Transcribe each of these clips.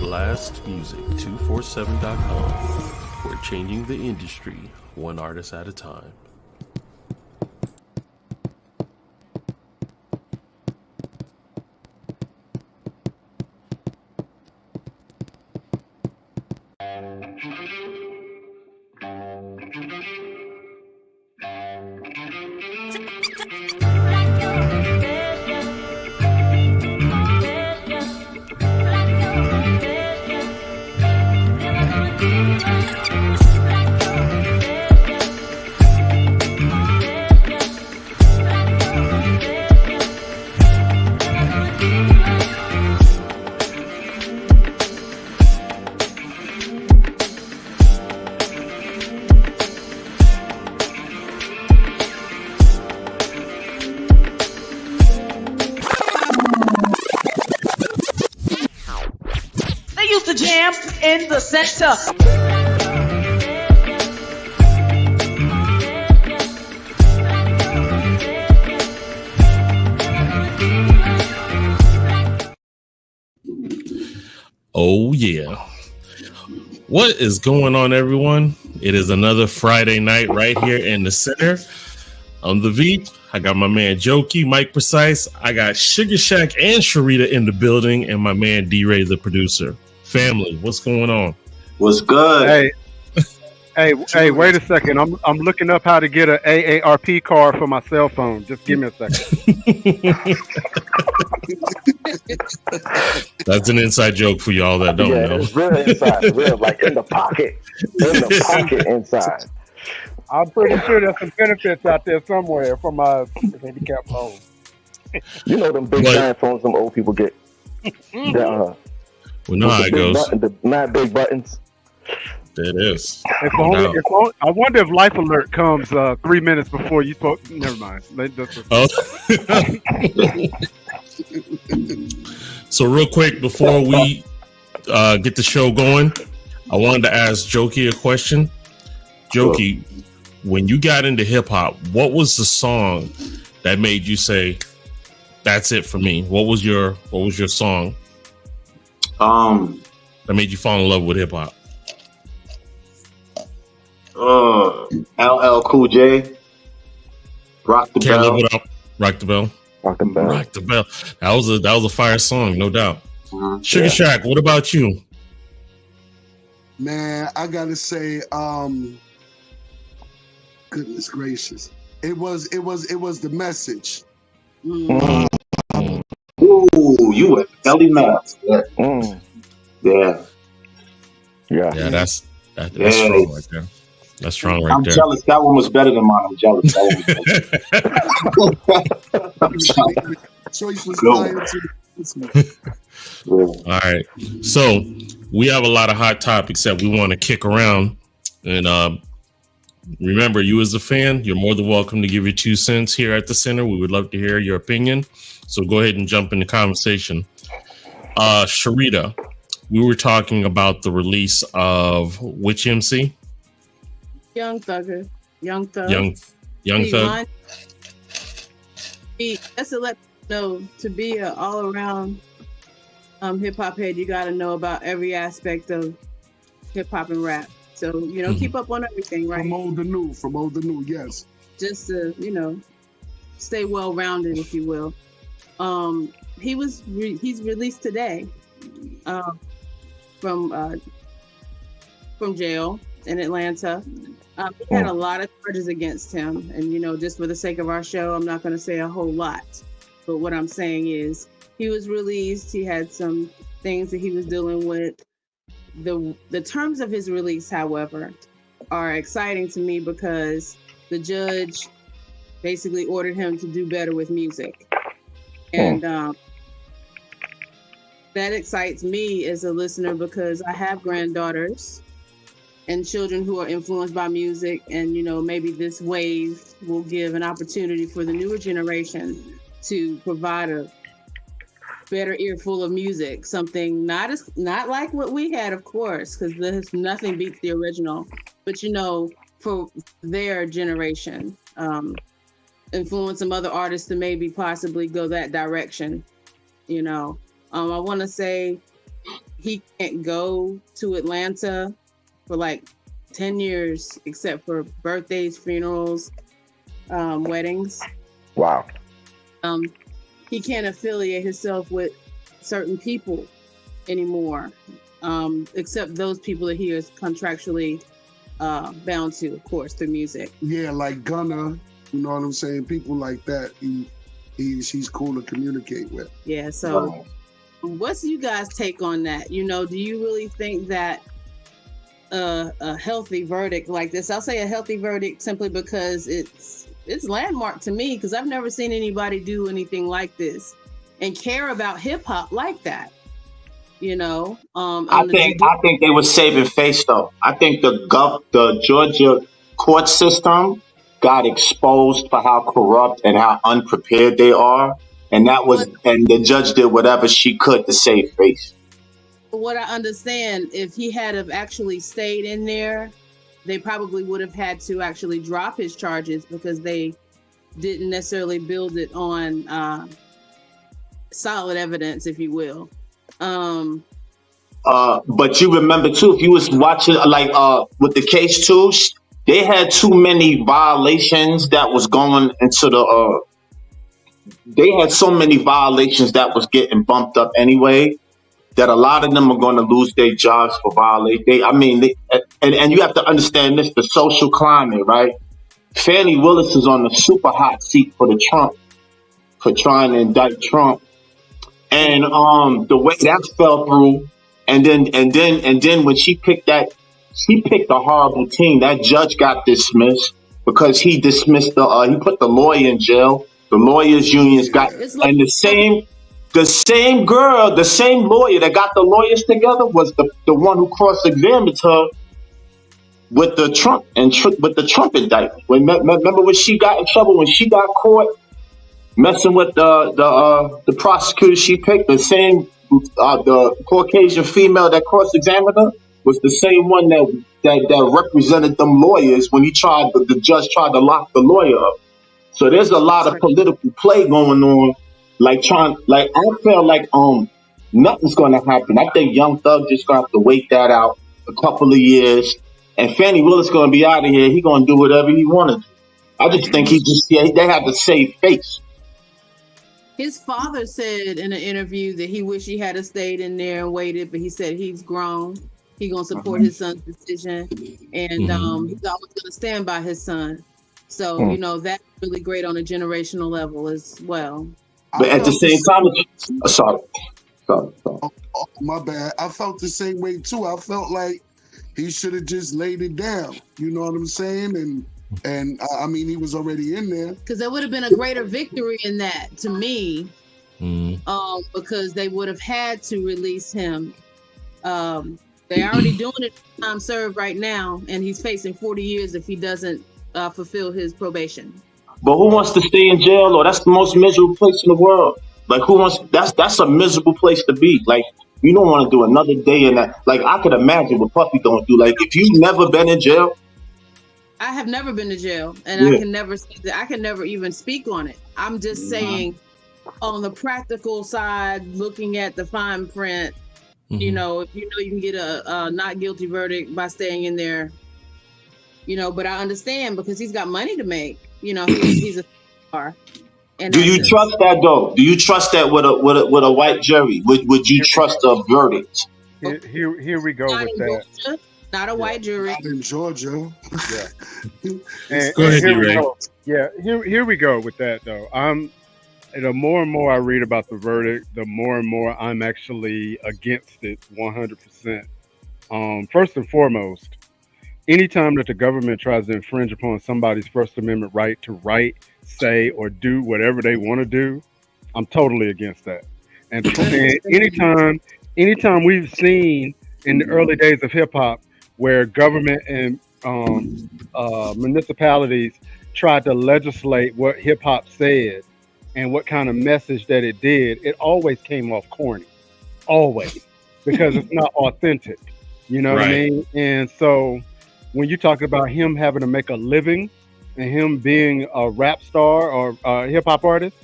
Blastmusic247.com. We're changing the industry one artist at a time. In the center. Oh yeah. What is going on, everyone? It is another Friday night right here in the center. On the V, I got my man Jokey, Mike Precise. I got Sugar Shack and Sharita in the building, and my man D-Ray, the producer. Family, what's going on? What's good? Hey, wait a second. I'm looking up how to get an AARP card for my cell phone. Just give me a second. That's an inside joke for y'all that don't know. It's real inside, real like in the pocket inside. I'm pretty sure there's some benefits out there somewhere for my handicap phone. You know them big giant phones some old people get. We know how it goes. The mad big buttons. It is. I wonder if Life Alert comes 3 minutes before you spoke. Never mind. So real quick, before we get the show going, I wanted to ask Jokey a question. Jokey, when you got into hip hop, what was the song that made you say, "That's it for me"? What was your song? That made you fall in love with hip hop? LL Cool J. Rock the Can't Bell. live without Rock the Bell. Rock the Bell. Rock the Bell. That was a fire song, no doubt. Sugar Yeah. Shack, what about you? Man, I gotta say, goodness gracious, it was the message. Ooh, you went belly mouth. Yeah. Yeah. That's strong right there. That's strong right I'm there. jealous. That one was better than mine. I'm jealous. That one was better. Choice was Go. fire too. All right. So we have a lot of hot topics that we want to kick around. And remember, you as a fan, you're more than welcome to give your 2 cents here at the center. We would love to hear your opinion. So go ahead and jump in the conversation. Sharita, we were talking about the release of which MC? Young Thugger. Young Thug. Young Thug. Just to let you know, to be an all-around hip-hop head, you got to know about every aspect of hip-hop and rap. So, keep up on everything, right? From old to new, yes. Just to, stay well-rounded, if you will. He's released today from jail in Atlanta. He had a lot of charges against him, and just for the sake of our show, I'm not going to say a whole lot. But what I'm saying is, he was released. He had some things that he was dealing with. The terms of his release, however, are exciting to me because the judge basically ordered him to do better with music, and that excites me as a listener because I have granddaughters and children who are influenced by music, and maybe this wave will give an opportunity for the newer generation to provide a better earful of music, something not like what we had, of course, because there's nothing beats the original, but for their generation, influence some other artists to maybe possibly go that direction. You know, I want to say he can't go to Atlanta for like 10 years, except for birthdays, funerals, weddings. Wow. He can't affiliate himself with certain people anymore, except those people that he is contractually bound to, of course, through music. Yeah, like Gunna, you know what I'm saying? People like that, he's cool to communicate with. Yeah, so what's you guys' take on that? You know, do you really think that a healthy verdict like this, I'll say a healthy verdict simply because it's landmark to me, because I've never seen anybody do anything like this and care about hip hop like that. You know, I think they were saving face though. I think the Georgia court system got exposed for how corrupt and how unprepared they are, and and the judge did whatever she could to save face. What I understand, if he had have actually stayed in there, they probably would have had to actually drop his charges because they didn't necessarily build it on solid evidence, if you will. But you remember too, if you was watching with the case too, they had too many violations that was going into they had so many violations that was getting bumped up anyway, that a lot of them are going to lose their jobs for violating. And you have to understand this, the social climate, right? Fannie Willis is on the super hot seat for for trying to indict Trump. And the way that fell through, and then when she picked a horrible team. That judge got dismissed because he dismissed he put the lawyer in jail. The lawyers unions and the same lawyer that got the lawyers together was the one who cross-examined her with the Trump indictment. Remember when she got in trouble, when she got caught messing with the prosecutor she picked, the same the Caucasian female that cross-examined her was the same one that represented them lawyers when the judge tried to lock the lawyer up. So there's a lot of political play going on. I feel like nothing's gonna happen. I think Young Thug just gonna have to wait that out a couple of years, and Fannie Willis gonna be out of here. He gonna do whatever he wanted. I just think they had to save face. His father said in an interview that he wished he had stayed in there and waited, but he said he's grown. He's gonna support his son's decision, and he's always gonna stand by his son. So you know that's really great on a generational level as well. But at the same time, sorry. Oh, my bad. I felt the same way too. I felt like he should have just laid it down. You know what I'm saying? And I mean, he was already in there. Because there would have been a greater victory in that to me, because they would have had to release him. They're already doing it time served right now, and he's facing 40 years if he doesn't fulfill his probation. But who wants to stay in jail? Or that's the most miserable place in the world. Like, who wants? That's a miserable place to be. Like, you don't want to do another day in that. Like, I could imagine what Puffy going through. Like, if you've never been in jail. I have never been to jail, and I can never say that. I can never even speak on it. I'm just saying, on the practical side, looking at the fine print, you know, if you can get a not guilty verdict by staying in there, you know. But I understand because he's got money to make. You know, he's a star. Do you trust that though? Do you trust that with a white jury? Would you trust a verdict? Here we go with that. Georgia, not a white jury. Not in Georgia. Yeah. Go ahead, Ray. Yeah, here we go with that though. The more and more I read about the verdict, the more and more I'm actually against it 100%. First and foremost, anytime that the government tries to infringe upon somebody's First Amendment right to write, say, or do whatever they want to do, I'm totally against that. And anytime we've seen in the early days of hip hop where government and municipalities tried to legislate what hip hop said and what kind of message that it did, it always came off corny, always, because it's not authentic. You know what I mean? And so when you talk about him having to make a living and him being a rap star or a hip hop artist,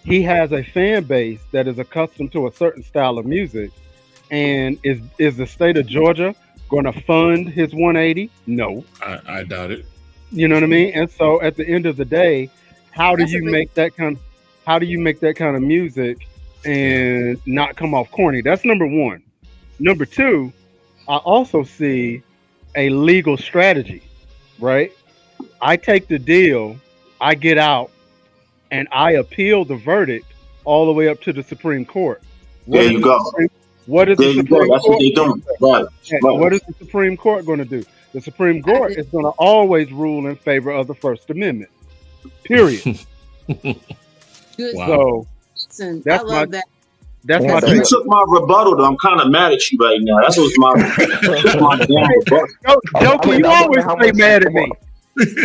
he has a fan base that is accustomed to a certain style of music, and is the state of Georgia going to fund his 180? No. I doubt it. You know what I mean? And so at the end of the day, how do That's a you great. make that kind how do you make that kind of music and not come off corny? That's number one. Number two, I also see a legal strategy, right? I take the deal, I get out, and I appeal the verdict all the way up to the Supreme Court. There What is you the go. what is There the you go. Supreme That's what Court? they're doing. Right. What Right. is the Supreme Court going to do? The Supreme I Court just is going to always rule in favor of the First Amendment. Period. good. Wow. So Listen, I that's my love that. that's Yeah, my that's You take. what. took my rebuttal, though. I'm kind of mad at you right now. That's what's my you took my damn rebuttal. Joker, you I wonder always how stay much. mad at me.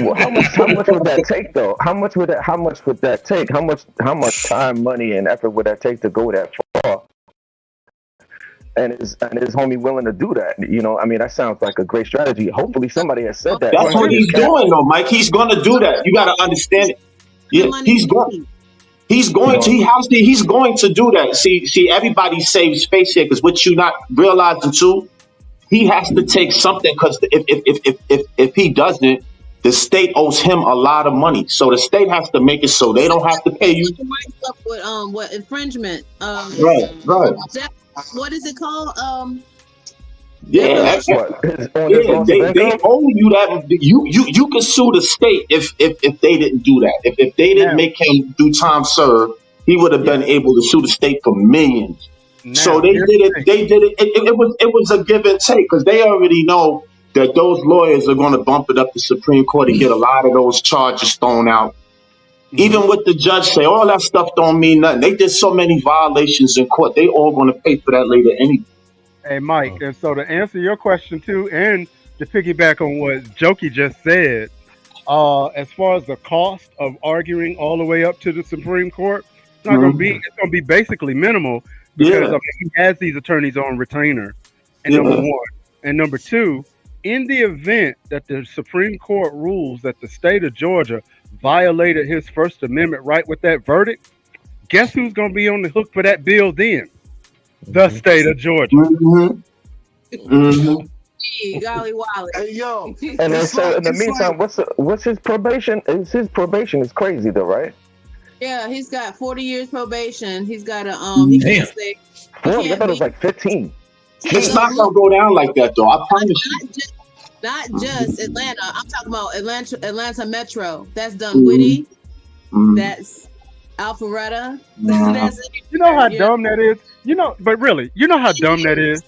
Well, how much would that take though? How much would that take? How much time, money, and effort would that take to go that far? And is homie willing to do that? You know, I mean, that sounds like a great strategy. Hopefully, somebody has said that. That's So what he he's is cap. doing, though, Mike. He's going to do that. You got to understand it. The Yeah, money he's he going. needs. He's You going to. know, He's going to do that. See, everybody saves face here because what you not realizing too, he has to take something because if he doesn't, the state owes him a lot of money. So the state has to make it so they don't have to pay you. Stuff with what infringement? Right, right. That, what is it called? Yeah, Defamation. what his, on his yeah. loss of They income? owe you that. You can sue the state if they didn't do that. If they didn't Now, make him do time served, he would have yeah. been able to sue the state for millions. So Now, they here's did the it. thing. They did it. It was a give and take because they already know that those lawyers are going to bump it up to Supreme Court and get a lot of those charges thrown out. hmm Even with the judge say all that stuff don't mean nothing. They did so many violations in court. They all going to pay for that later anyway. Hey, Mike, Oh, and so to answer your question too, and to piggyback on what Jokey just said, as far as the cost of arguing all the way up to the Supreme Court, it's not going to be. Mhm. It's going to be basically minimal because I Yeah, mean, he has these attorneys on retainer. And number yeah. one, and number two, in the event that the Supreme Court rules that the state of Georgia violated his First Amendment right with that verdict, guess who's going to be on the hook for that bill then? The mhm. state of Georgia. hmm hmm Gee, golly Wally. Hey yo, And then it's so like in the it's like meantime, what's his probation? His probation is crazy though, right? Yeah, he's got 40 years probation. He's got a he Damn. can't stay. He 40? I can't thought it was be. like 15. It's So not look, going to go down like that, though. I not, promise you. not just Atlanta. I'm talking about Atlanta Metro. That's hmm Dunwoody. hmm That's Alpharetta. hmm That's You know how everywhere. Yeah. dumb that is? You know, but really, you know how dumb that is?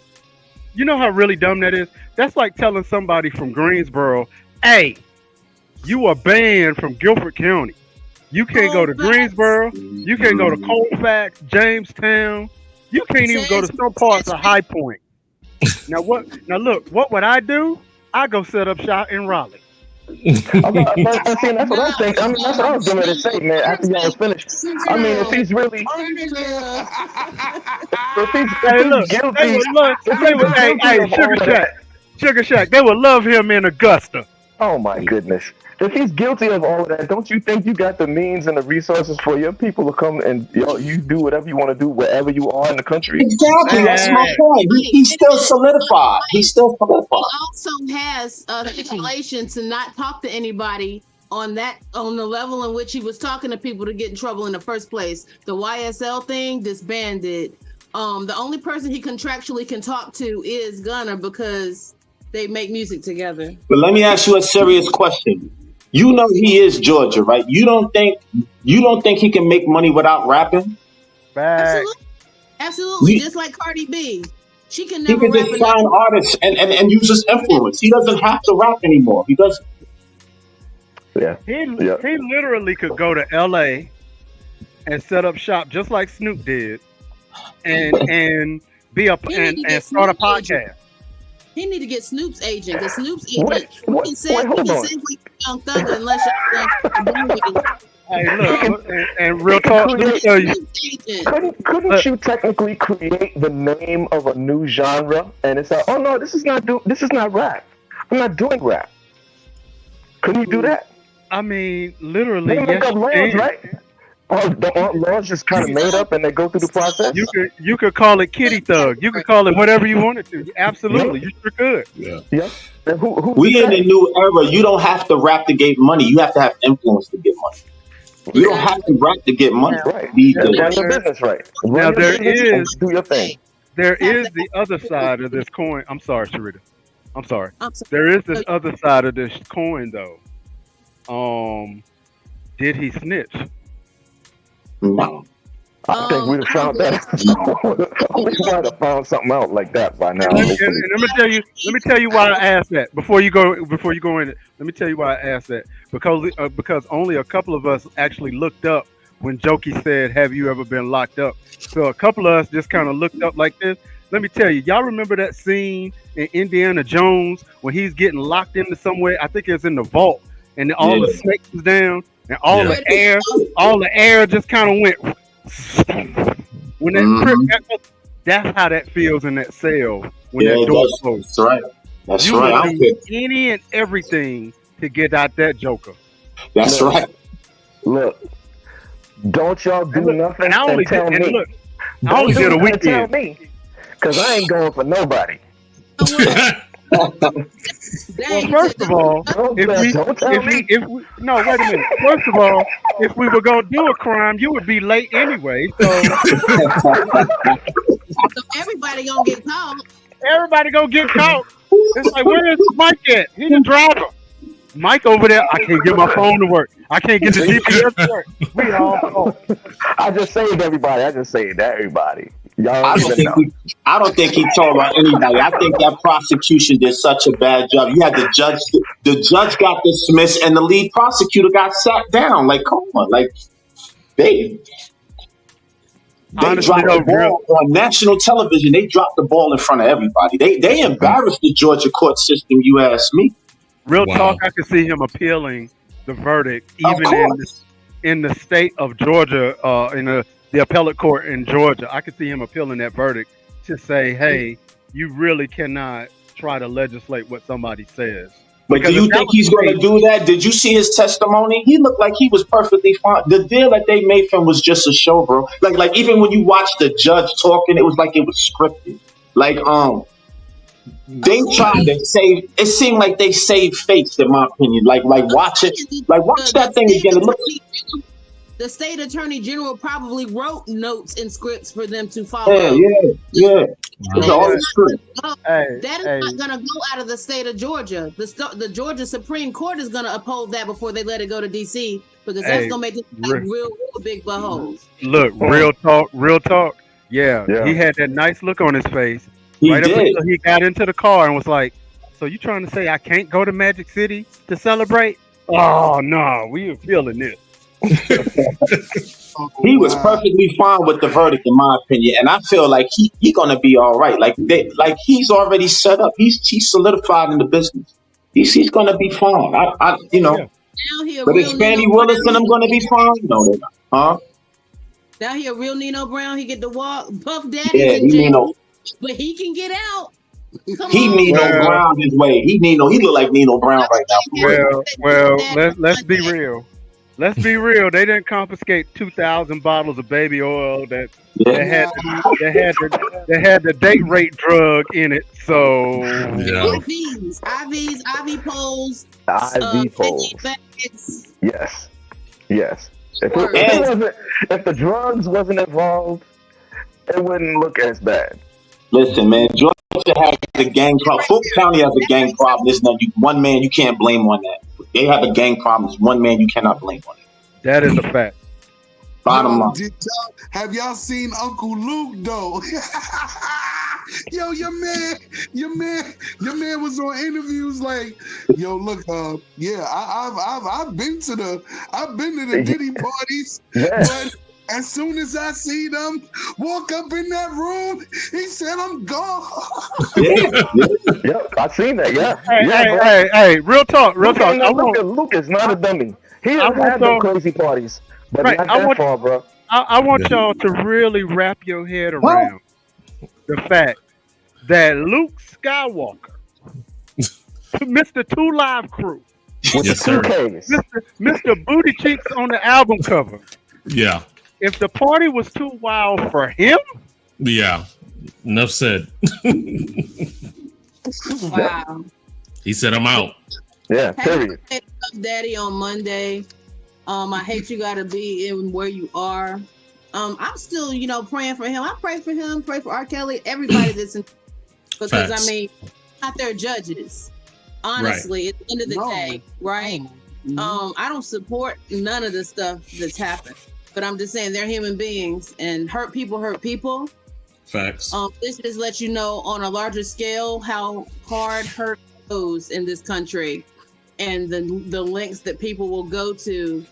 You know how really dumb that is? That's like telling somebody from Greensboro, hey, you are banned from Guilford County. You can't go to Colfax, Greensboro. You can't go to Colfax, Jamestown. You can't even go to some parts of High Point. Now what? Now look, what would I do? I go set up shop in Raleigh. But see, that's what I think. I mean, that's what I was going to say, man. After y'all was finished, I mean, if he's really, if Hey, he's look, they guilty, would love. if They he's would. Hey, guilty hey, of all Sugar of Shack, that, Sugar Shack. They would love him in Augusta. oh my goodness. If he's guilty of all of that, don't you think you got the means and the resources for your people to come and you do whatever you want to do wherever you are in the country? Exactly. That's my Hey, point. He's still solidified. He's still He solidified. also has a stipulation to not talk to anybody on the level in which he was talking to people to get in trouble in the first place. The YSL thing disbanded. The only person he contractually can talk to is Gunner because they make music together. But let me ask you a serious question. You know he is Georgia, right? You don't think he can make money without rapping? back. Absolutely. Absolutely. He, Just like Cardi B. She can he never can rap just enough. sign artists and use his influence. He doesn't have to rap anymore. He doesn't. Yeah. He Yeah. literally could go to LA and set up shop just like Snoop did, and be a He need to and get start a Snoop's agent. podcast. He need to get Snoop's agent. Because Snoop's Wait, agent, he wait, can say hold on. Young Thugger unless y'all done with it. Hey, He look, can, and real he can talk. Let me create. tell you. Snoop's agent. Couldn't Look, you technically create the name of a new genre and it's like, oh no, this is not rap. I'm not doing rap. Couldn't you do that? I mean, They literally, can make yes, up you lands, can. right? Aren't laws just kind of made up and they go through the process? You could call it kitty thug. You could call it whatever you wanted to. Absolutely, you sure could. Yeah. Yeah. And who We in a new era. You don't have to rap to get money. You have to have influence to get money. You don't have to rap to get money. Right. These Run days. your business right. Now there is do your thing. there is the other side of this coin. I'm sorry, Sharita. I'm sorry. I'm sorry. There is this other side of this coin, though. Did he snitch? No. I think we'd have found that. We might have found something out like that by now. And let me tell you why I asked that. Before you go in it, let me tell you why I asked that. Because only a couple of us actually looked up when Jokey said, "Have you ever been locked up?" So a couple of us just kind of looked up like this. Let me tell you, y'all remember that scene in Indiana Jones when he's getting locked into somewhere? I think it's in the vault, and all the snakes is down, and all the air just kind of went. When that's how that feels in that cell when that door closed. That's right. That's you right. would do any and everything to get out that joker. That's right. Look, don't y'all do nothing and tell me. Look, I only did a weekend. Tell me, because I ain't going for nobody. Well, first of all, wait a minute. First of all, if we were gonna do a crime, you would be late anyway. So everybody gonna get caught. Everybody gonna get caught. It's like, where is Mike at? He's the driver. Mike over there. I can't get my phone to work. I can't get the GPS to work. We all. I just saved everybody. Y'all I don't think he told about anybody. I think that prosecution did such a bad job. You had the judge. The judge got dismissed, and the lead prosecutor got sat down. Like, come on, like they dropped the ball on national television. They dropped the ball in front of everybody. They embarrassed the Georgia court system. You ask me. Real talk. I could see him appealing the verdict, even in the state of Georgia, in the appellate court in Georgia. I could see him appealing that verdict to say, hey, you really cannot try to legislate what somebody says. But do you think he's going to do that? Did you see his testimony? He looked like he was perfectly fine. The deal that they made for him was just a show, bro. Like even when you watch the judge talking, it was like it was scripted. Like, they tried to save. It seemed like they saved face, in my opinion. Like watch it. Like watch that thing again. It looks. The state attorney general probably wrote notes and scripts for them to follow. Yeah. That is not going to go out of the state of Georgia. The Georgia Supreme Court is going to uphold that before they let it go to D.C. because that's going to make it like real big buttholes. Look, real talk. Yeah, he had that nice look on his face. He right did. up until he got into the car and was like, "So you trying to say I can't go to Magic City to celebrate?" Oh no, we are feeling this. He was perfectly fine with the verdict, in my opinion, and I feel like he gonna be all right. Like he's already set up. He's solidified in the business. He's gonna be fine. But is Fannie Willis and I'm gonna be fine? No, they're not. Huh? Down here, real Nino Brown. He get to walk. Puff Daddy in jail, but he can get out. Nino Brown his way. He look like Nino Brown right now. Well, let's be real. Let's be real. They didn't confiscate 2,000 bottles of baby oil that had the date rape drug in it. So IVs, IV poles, IV poles. Yes. If the drugs wasn't involved, it wouldn't look as bad. Listen, man, Georgia has a gang problem. Fulton County has a gang problem. There's one man you can't blame on that. They have a gang problem. It's one man you cannot blame on it. That is a fact. Bottom line. Have y'all seen Uncle Luke though? Yo, your man was on interviews like, yo, look, I've been to the Diddy parties, but as soon as I see them walk up in that room, he said, I'm gone. Yep, I seen that. Yeah. Hey, real talk. Luke is not a dummy. He doesn't have no crazy parties, but not that far, bro. I want y'all to really wrap your head around the fact that Luke Skywalker, Mr. 2 Live Crew, with the 2Ks, Mr. Booty Cheeks on the album cover, Yeah. If the party was too wild for him, Yeah. Enough said. Wow. He said, I'm out. Yeah, period. Happy Daddy on Monday. I hate you gotta be in where you are. I'm still, praying for him. I pray for him, pray for R. Kelly, everybody that's in, because Facts. I mean, not their judges. Honestly, at the end of the day, right? I don't support none of the stuff that's happened, but I'm just saying they're human beings, and hurt people. Facts. This just lets you know on a larger scale how hard hurt goes in this country, and the lengths that people will go to,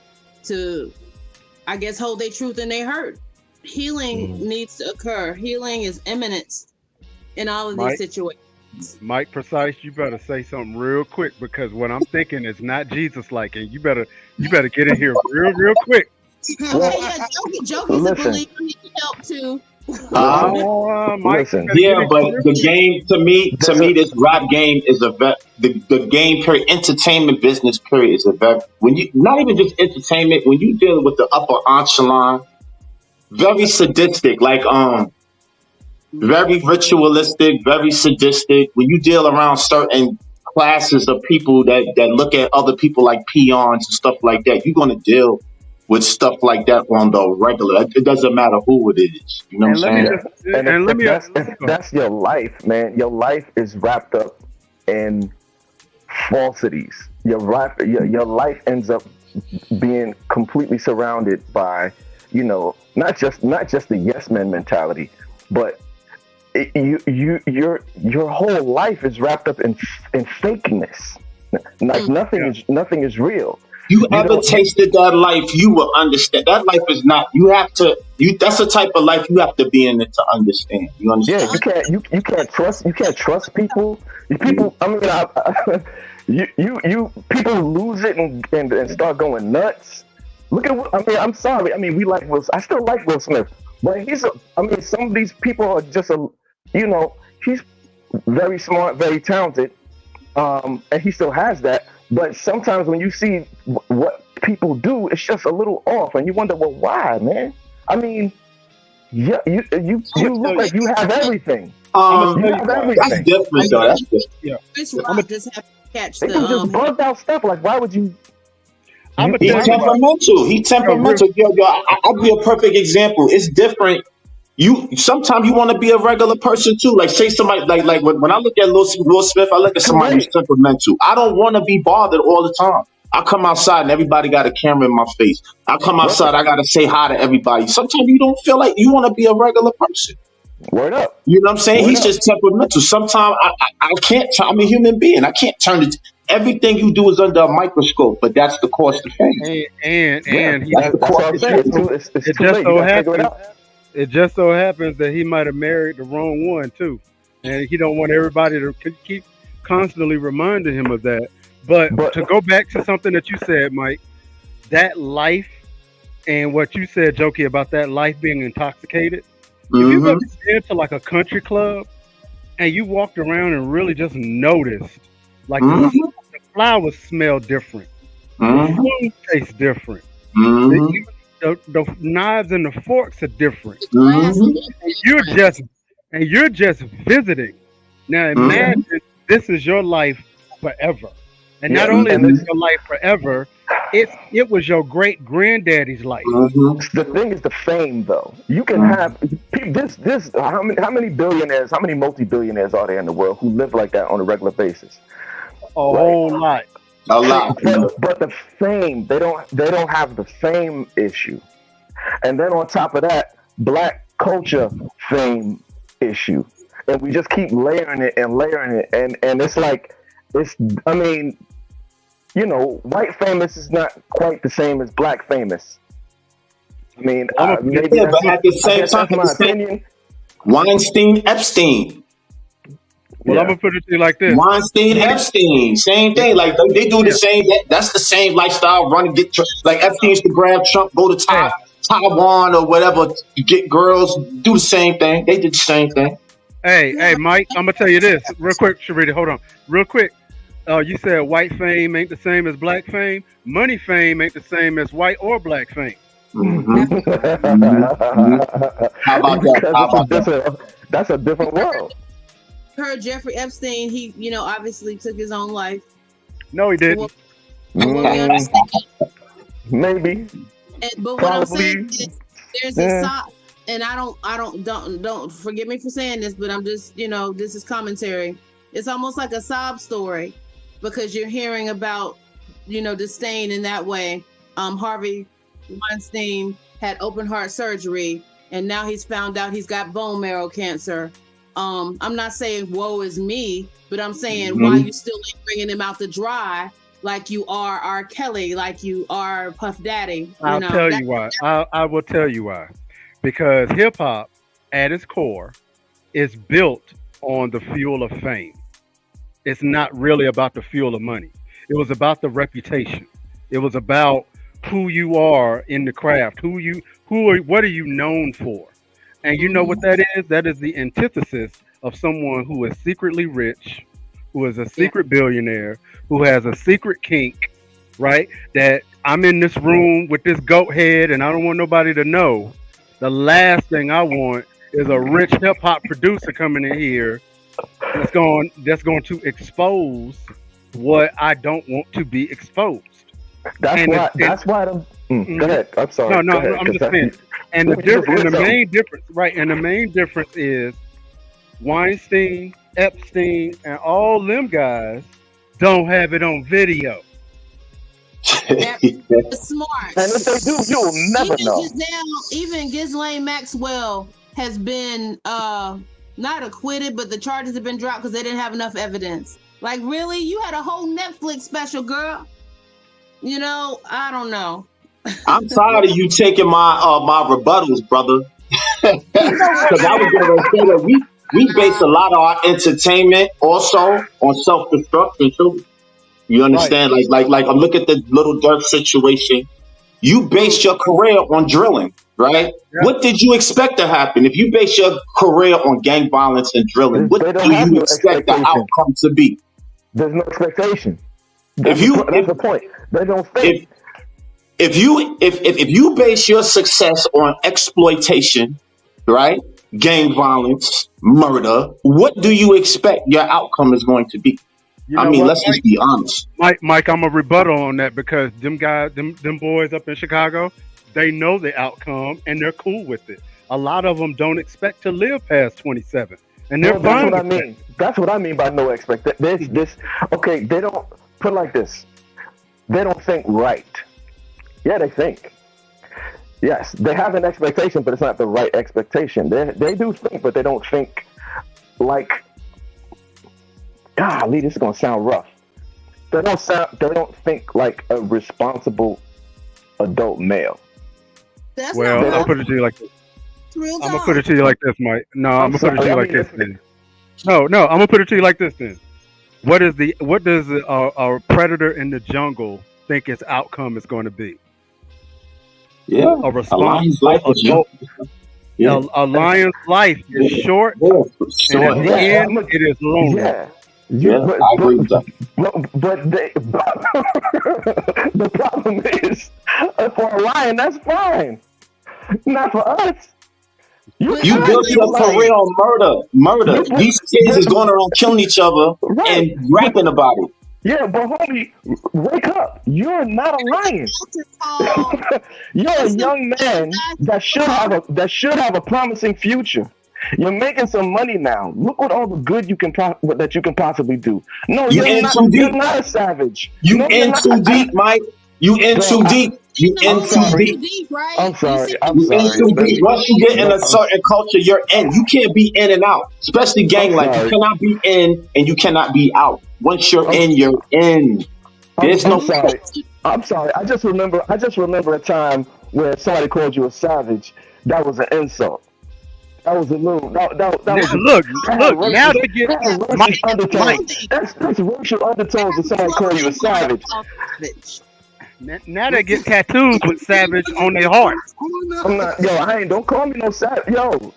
I guess, hold their truth and their hurt. Healing needs to occur. Healing is imminent in all of these situations. Mike Precise, you better say something real quick, because what I'm thinking is not Jesus-like, and you better get in here real quick. Jokey's a believer. He can help too. Mike, yeah, but the game to me, this rap game is the game period. Entertainment business period is when you not even just entertainment. When you deal with the upper echelon, very sadistic, like very ritualistic, very sadistic. When you deal around certain classes of people that look at other people like peons and stuff like that, you're gonna deal with stuff like that on the regular. It doesn't matter who it is. You know what I'm saying? If that's your life, man, your life is wrapped up in falsities. Your life ends up being completely surrounded by, not just the yes men mentality, but your whole life is wrapped up in fakeness. Like nothing is real. You ever tasted that life, you will understand. That life is not. That's the type of life you have to be in it to understand. You understand? Yeah, you can't trust people. People, I mean, people lose it and start going nuts. Look at I'm sorry. I mean, I still like Will Smith, but some of these people are just he's very smart, very talented, and he still has that. But sometimes when you see what people do, it's just a little off, and you wonder, well, why, man? I mean, yeah, you look like you have everything. That's different, though. That's different. Yeah. I'm just have to catch the just bugged out stuff. Like, why would you? He's temperamental. Yo, I'll be a perfect example. It's different. Sometimes you want to be a regular person too. Like, say somebody like when I look at Will Smith, I look at somebody who's temperamental. I don't want to be bothered all the time. I come outside and everybody got a camera in my face. I come outside, I got to say hi to everybody. Sometimes you don't feel like you want to be a regular person. Word up. You know what I'm saying? He's just temperamental. Sometimes I can't. I'm a human being. I can't turn it. Everything you do is under a microscope, but that's the cost of fame. It just so happens that he might have married the wrong one too, and he don't want everybody to keep constantly reminding him of that. But to go back to something that you said, Mike, that life and what you said, Jokey, about that life being intoxicated. If you ever been to like a country club and you walked around and really just noticed, like the flowers smell different, the food tastes different. The knives and the forks are different. And you're just visiting. Now imagine this is your life forever. And not only is this your life forever, it was your great granddaddy's life. The thing is the fame, though. You can have this. How many billionaires, how many multi-billionaires are there in the world who live like that on a regular basis? A whole lot. A lot. But the fame, they don't have the fame issue. And then on top of that, black culture fame issue. And we just keep layering it. And it's like, I mean, white famous is not quite the same as black famous. I mean, but at the same time, my opinion. Weinstein, Epstein. Well, I'm gonna put it to you like this: Weinstein, Epstein, same thing. Like they do the same. That's the same lifestyle. Run and get like Epstein used to grab Trump, go to Taiwan or whatever, get girls. Do the same thing. They did the same thing. Hey, Mike, I'm gonna tell you this real quick, Sharita. Hold on, real quick. You said white fame ain't the same as black fame. Money fame ain't the same as white or black fame. How about that? How about that? That's a different world. Heard Jeffrey Epstein, he, obviously took his own life. No, he didn't. Maybe. But what I'm saying is there's a sob, and don't forgive me for saying this, but I'm just, this is commentary. It's almost like a sob story because you're hearing about, disdain in that way. Harvey Weinstein had open heart surgery, and now he's found out he's got bone marrow cancer. I'm not saying woe is me, but I'm saying why you still ain't bringing him out to dry like you are R. Kelly, like you are Puff Daddy. I'll tell you why. I will tell you why. Because hip hop, at its core, is built on the fuel of fame. It's not really about the fuel of money. It was about the reputation. It was about who you are in the craft. What are you known for? And you know what that is? That is the antithesis of someone who is secretly rich, who is a secret billionaire, who has a secret kink, right? That I'm in this room with this goat head and I don't want nobody to know. The last thing I want is a rich hip hop producer coming in here that's going to expose what I don't want to be exposed. That's why. Go ahead. I'm sorry. No, I'm just saying. And the main difference, right? And the main difference is Weinstein, Epstein, and all them guys don't have it on video. That's smart. And if they do, you'll never know. Even Ghislaine Maxwell has been not acquitted, but the charges have been dropped because they didn't have enough evidence. Like, really? You had a whole Netflix special, girl. I don't know. I'm tired of you taking my rebuttals, brother. Because I was going to say that we base a lot of our entertainment also on self-destruction too. You understand? Right. Like I'm looking at the Little Dirk situation. You based your career on drilling, right? Yeah. What did you expect to happen? If you base your career on gang violence and drilling, what do you expect the outcome to be? There's no expectation. That's the point. They don't think. If you base your success on exploitation, right? Gang violence, murder, what do you expect your outcome is going to be? Let's just be honest. Mike, I'm a rebuttal on that because them guys, them boys up in Chicago, they know the outcome and they're cool with it. A lot of them don't expect to live past 27, and they're fine. That's what I mean. That's what I mean by no expectation. They don't put it like this. They don't think right. Yeah, they think. Yes, they have an expectation, but it's not the right expectation. They do think, but they don't think like. Golly, this is gonna sound rough. They don't think like a responsible adult male. I'm gonna put it to you like this. I'm gonna put it to you like this, Mike. No, I'm gonna put it to you like this. Then. No, I'm gonna put it to you like this. Then, what does a predator in the jungle think its outcome is going to be? Yeah, a responsible adult. Yeah. A lion's life is short, and at the end, it is lonely. Yeah. But the problem is, for a lion, that's fine. Not for us. You built your career on murder. These kids is going around killing each other and rapping about it. Yeah, but homie, wake up. You're not a lion. You're a young man that should have a promising future. You're making some money now. Look what all the good you can possibly do. No, you're not a savage. You in too deep, Mike. You in too deep. You in too deep. Right? I'm sorry. Once you get in a certain culture, you're in. You can't be in and out, especially gang life. You cannot be in and you cannot be out. Once you're in, you're in. There's no. I'm sorry. I just remember a time where somebody called you a savage. That was an insult. That was a little. That was look. Now they get Mike. That's racial undertones. If somebody call you a savage. Now they get tattoos with savage on their heart. I'm not. Don't call me no savage. Yo,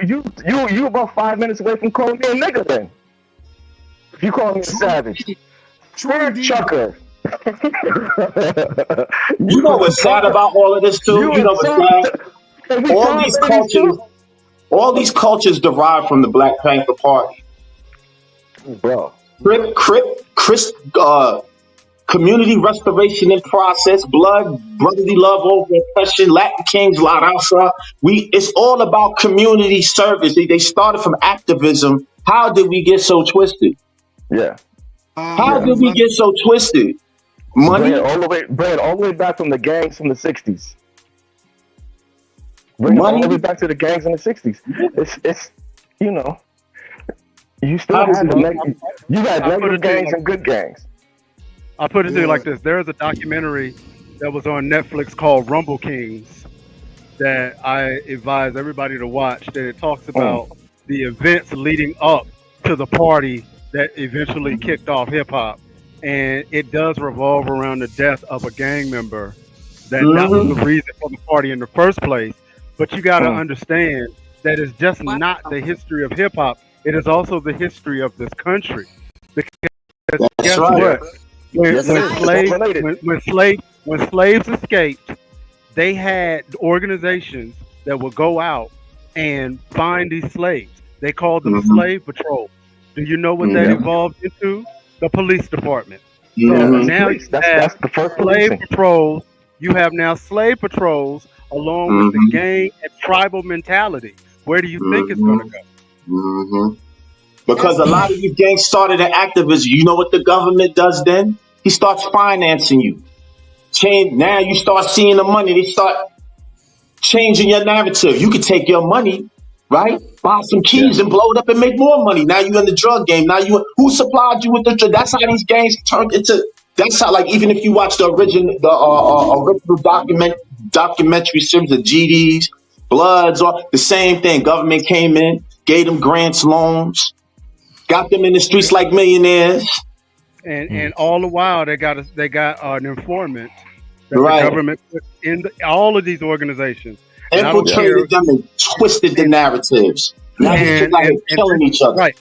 you about 5 minutes away from calling me a nigga. Then if you call me a savage, fair chucker. You know what's sad about all of this too? You know what's sad? All these cultures derive from the Black Panther Party. Bro. Community restoration in process, brotherly love over oppression, Latin Kings, La Raza. It's all about community service. They started from activism. How did we get so twisted? Yeah. How did we get so twisted? Money? Bring it all the way back from the gangs from the 60s. Bring it all the way back to the gangs in the 60s. It's you know, you still had you had negative gangs and good gangs. I'll put it to you like this. There is a documentary that was on Netflix called Rumble Kings that I advise everybody to watch, that it talks about the events leading up to the party that eventually kicked off hip-hop. And it does revolve around the death of a gang member. That was the reason for the party in the first place. But you got to understand that it's just not the history of hip-hop. It is also the history of this country. Because guess what? When slaves escaped, they had organizations that would go out and find these slaves. They called them slave patrols. Do you know what that evolved into? The police department. So now you have slave patrols. You have now slave patrols along with the gang and tribal mentality. Where do you think it's going to go? Because a lot of these gangs started in activism. You know what the government does then? He starts financing you. Now you start seeing the money. They start changing your narrative. You can take your money, right? Buy some keys and blow it up and make more money. Now you in the drug game. Who supplied you with the drug? That's how these gangs turned into. That's how, like, even if you watch the original documentary series of GDs, Bloods, or the same thing. Government came in, gave them grants, loans, got them in the streets like millionaires. And all the while they got an informant that the government put in all of these organizations. Infiltrated them and twisted the narratives. Now they're killing each other. Right.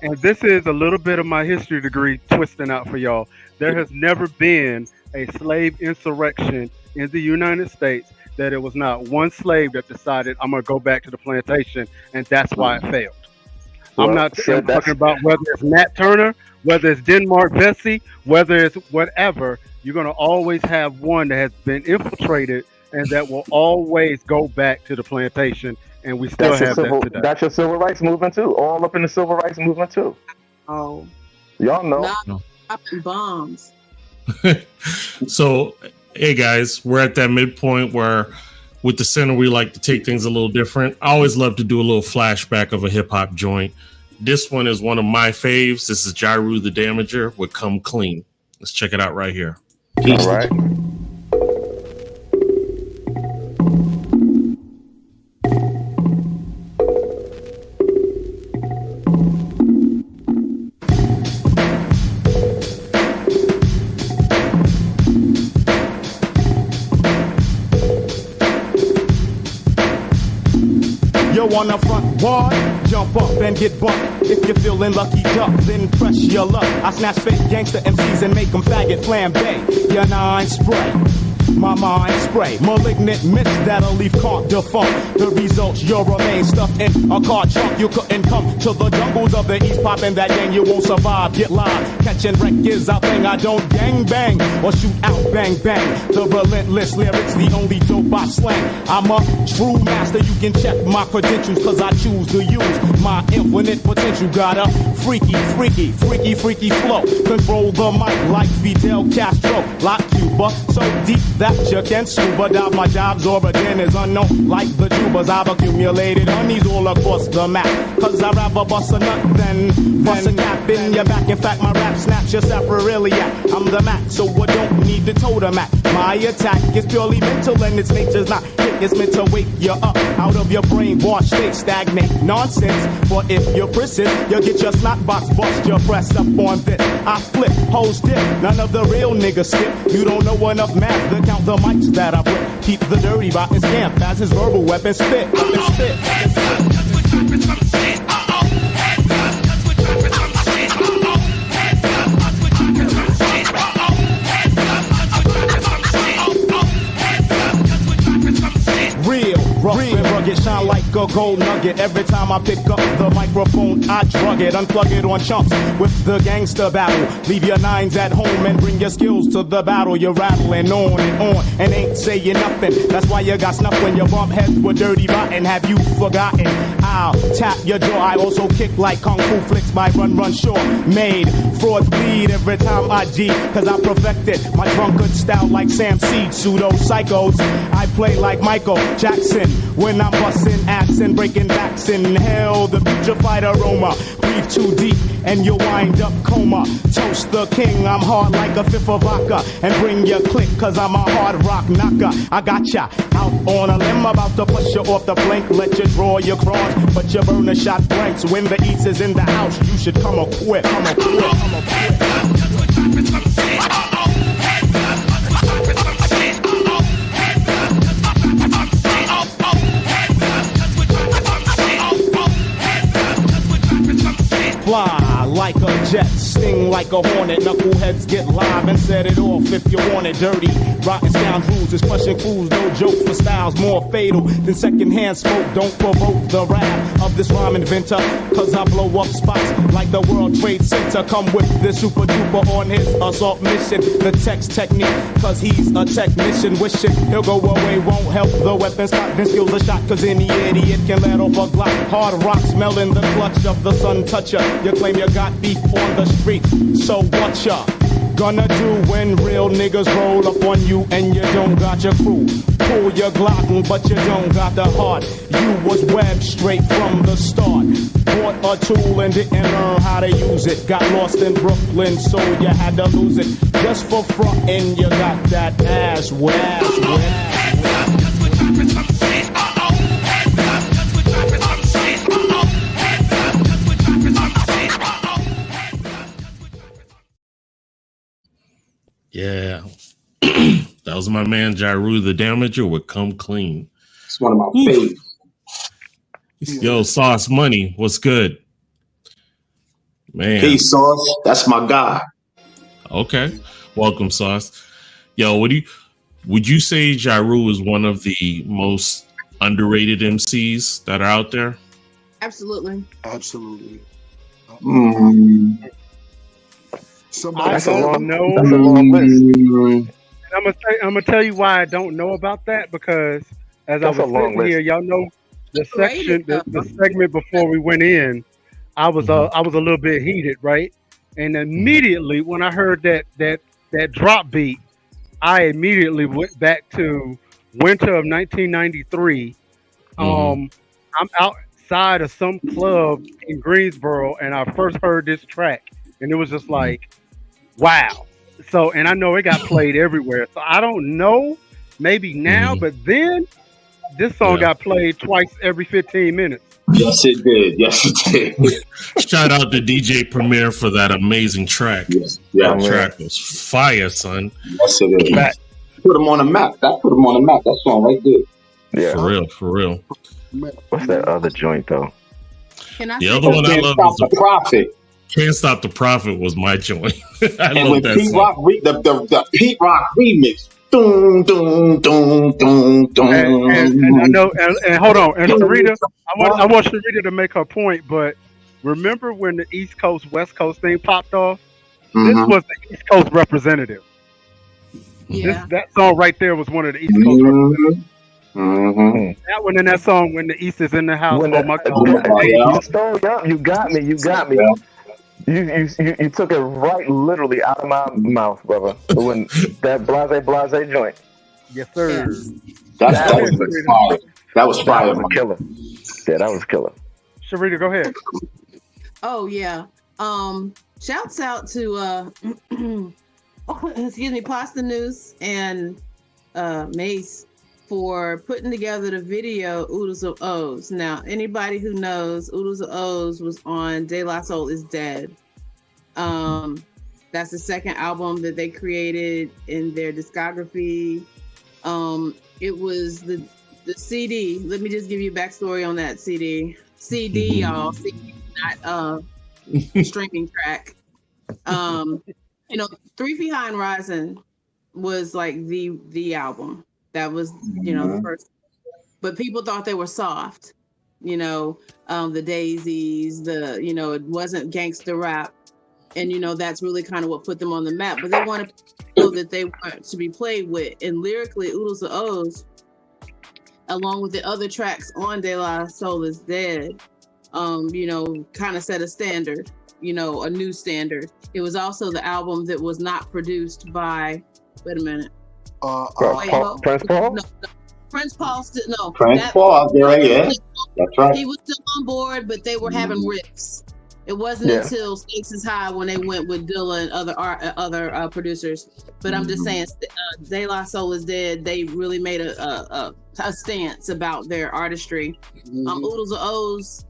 And this is a little bit of my history degree twisting out for y'all. There has never been a slave insurrection in the United States that it was not one slave that decided, I'm going to go back to the plantation, and that's why it failed. I'm not talking about whether it's Nat Turner, whether it's Denmark Vesey, whether it's whatever. You're going to always have one that has been infiltrated and that will always go back to the plantation. And we still have that today. That's your civil rights movement too. All up in the civil rights movement too. Oh. Y'all know. Dropping bombs. So, hey guys, we're at that midpoint where with the center, we like to take things a little different. I always love to do a little flashback of a hip hop joint. This one is one of my faves. This is Jaru the Damager with Come Clean. Let's check it out right here. All right. On the front wall, jump up and get bucked. If you're feeling lucky duck, then press your luck. I snatch fake gangster MCs and make them faggot flambe. Your nine spray, my mind spray. Malignant myths that'll leave caught defunct. The results, you'll remain stuffed in a car trunk. You couldn't come to the jungles of the East, popping that gang, you won't survive. Get live, catching wreck is our thing. I don't gang bang or shoot out bang bang. The relentless lyrics, the only dope I slang. I'm a true master, you can check my credentials, cause I choose to use my infinite potential. Got a freaky flow. Control the mic like Fidel Castro. Like Cuba, so deep that you can scuba dive. My job's origin is unknown, like the tubas. I've accumulated honeys all across the map. Cause I'd rather bust a nut than bust a cap in your back. In fact, my rap snaps your sapriliac. I'm the Mac, so I don't need the totem act. My attack is purely mental and its nature's not hit. It's meant to wake you up out of your brainwashed state. Stagnate nonsense, for if you're persist, you'll get your snot box bust. Your press up on this. I flip, hoes dip, none of the real niggas skip. You don't know enough math to count the mics that I put. Keep the dirty rotten scamp as his verbal weapon spit. gold nugget. Every time I pick up the microphone, I drug it, unplug it on chunks with the gangster battle. Leave your nines at home and bring your skills to the battle. You're rattling on and ain't saying nothing. That's why you got snuff when your bump heads were dirty rotten. Have you forgotten? I'll tap your jaw. I also kick like kung fu flicks by Run Shaw. Made frauds bleed every time I G, cause I perfected my drunkard style like Sam Seed. Pseudo psychos, I play like Michael Jackson when I'm busting ass and breaking backs. Inhale the putrefied aroma, breathe too deep and you'll wind up coma. Toast the king, I'm hard like a fifth of vodka, and bring your click cause I'm a hard rock knocker. I got ya out on a limb, about to push you off the blink. Let you draw your cross, but your burner shot blanks. When the East is in the house, you should come equipped. Come equipped. Come equipped. Fly like a jet, sting like a hornet. Knuckleheads get live and set it off if you want it dirty. Rotten scoundrels is crushing fools, no joke for styles more fatal than secondhand smoke. Don't provoke the wrath of this rhyme inventor, cause I blow up spots like the World Trade Center. Come with the super duper on his assault mission. The text technique, cause he's a technician. Wishing he'll go away, won't help the weapon stop. Then skills a shot, cause any idiot can let off a Glock. Hard rock smelling the clutch of the sun toucher. You claim you got beef on the street, so what ya gonna do when real niggas roll up on you and you don't got your crew? Pull your Glock, but you don't got the heart. You was webbed straight from the start. Bought a tool and didn't learn how to use it. Got lost in Brooklyn, so you had to lose it. Just for frontin', you got that ass wet. Yeah. That was my man Jaru the Damager with Come Clean. It's one of my favorites. Yo, Sauce Money, what's good? Man. Peace, Sauce. That's my guy. Okay. Welcome, Sauce. Yo, would you say Jaru is one of the most underrated MCs that are out there? Absolutely. Absolutely. That's a long list. I'm gonna tell you why I don't know about that, because as I was sitting here, y'all know the section, the segment before we went in, I was a little bit heated, right? And immediately when I heard that drop beat, I immediately went back to winter of 1993. I'm outside of some club in Greensboro, and I first heard this track, and it was just like, wow. So, and I know it got played everywhere. So I don't know, maybe now, but then this song got played twice every 15 minutes. Yes, it did. Yes, it did. Shout out to DJ Premier for that amazing track. Yes. That track was fire, son. Yes, it is. Put him on the map. That put him on the map. That song right there. Yeah. For real. What's that other joint though? The other one I love is the Prophet. Can't Stop the Prophet was my joint. I and love that Pete song. Rock the Pete Rock remix. Doom, doom, doom, doom, doom. And I know, and hold on, and Sharita, I want Sharita to make her point, but remember when the East Coast West Coast thing popped off? This was the East Coast representative. Yeah. That song right there was one of the East Coast representatives. That one and that song, When the East is in the House. Oh my God! You got me. You took it right literally out of my mouth, brother. When that blase joint. Yes, sir. That was fire. That was fire. That was killer. Yeah, that was killer. Sharita, go ahead. Oh yeah. Shouts out to excuse me, Pasta News and Mace for putting together the video Oodles of O's. Now, anybody who knows, Oodles of O's was on De La Soul is Dead. That's the second album that they created in their discography. It was the CD. Let me just give you a backstory on that CD. CD, y'all. CD, not streaming track. 3 Feet High and Rising was like the album. That was, the first. But people thought they were soft. the Daisies, it wasn't gangster rap. And, that's really kind of what put them on the map. But they wanted to know that they weren't to be played with. And lyrically, Oodles of O's, along with the other tracks on De La Soul is Dead, kind of set a standard, a new standard. It was also the album that was not produced by, wait a minute. Prince Paul? No, Prince Paul still, no. Prince Paul, yeah. That's right. He was still on board, but they were having riffs. It wasn't until Stakes is High when they went with Dilla and other producers. But I'm just saying, De La Soul is Dead. They really made a stance about their artistry. Oodles of O's,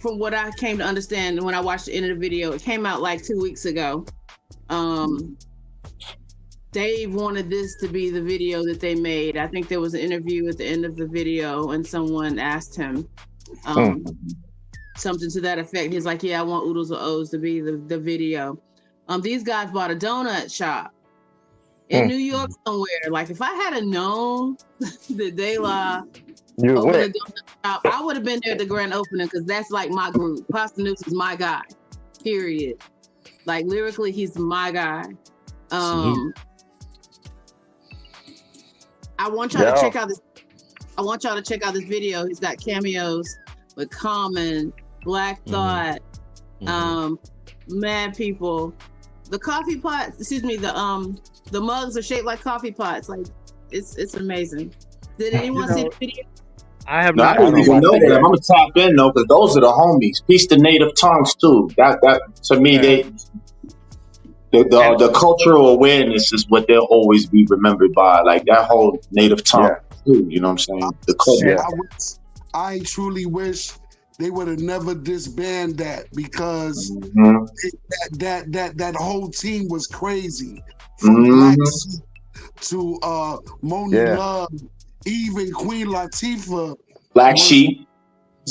from what I came to understand when I watched the end of the video, it came out like 2 weeks ago. Dave wanted this to be the video that they made. I think there was an interview at the end of the video and someone asked him something to that effect. He's like, yeah, I want Oodles of O's to be the video. These guys bought a donut shop in New York somewhere. Like, if I had known that De La opened a donut shop, I would have been there at the grand opening, because that's like my group. Pasta Noose is my guy, period. Like, lyrically, he's my guy. I want y'all to check out this. I want y'all to check out this video. He's got cameos with Common, Black Thought, Mad People. The coffee pots, the mugs are shaped like coffee pots. Like, it's amazing. Did anyone see the video? I have not. not. I didn't even know that. I'm gonna tap in though, because those are the homies. Peace to native tongues too. That to me, the cultural awareness is what they'll always be remembered by. Like that whole native tongue too. You know what I'm saying? The culture. I truly wish they would have never disbanded that, because that whole team was crazy. From Black Sheep to Moni Love, even Queen Latifah. Black Sheep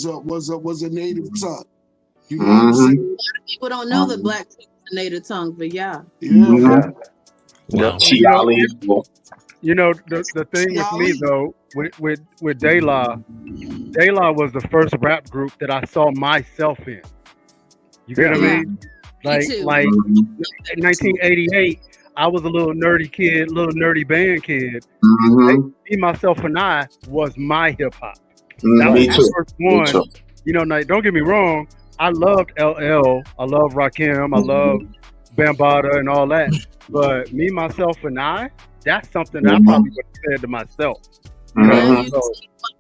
was a native tongue. You know what I'm saying? A lot of people don't know that Black Sheep is a native tongue, but Wow. The thing with me though, with De La was the first rap group that I saw myself in. You get what I mean? Like in 1988, I was a little nerdy kid, little nerdy band kid. Me, Myself, and I was my hip hop. That was the first one. Like, don't get me wrong, I loved LL, I love Rakim, I love Bambaataa and all that. But Me, Myself, and I, that's something I probably would have said to myself. My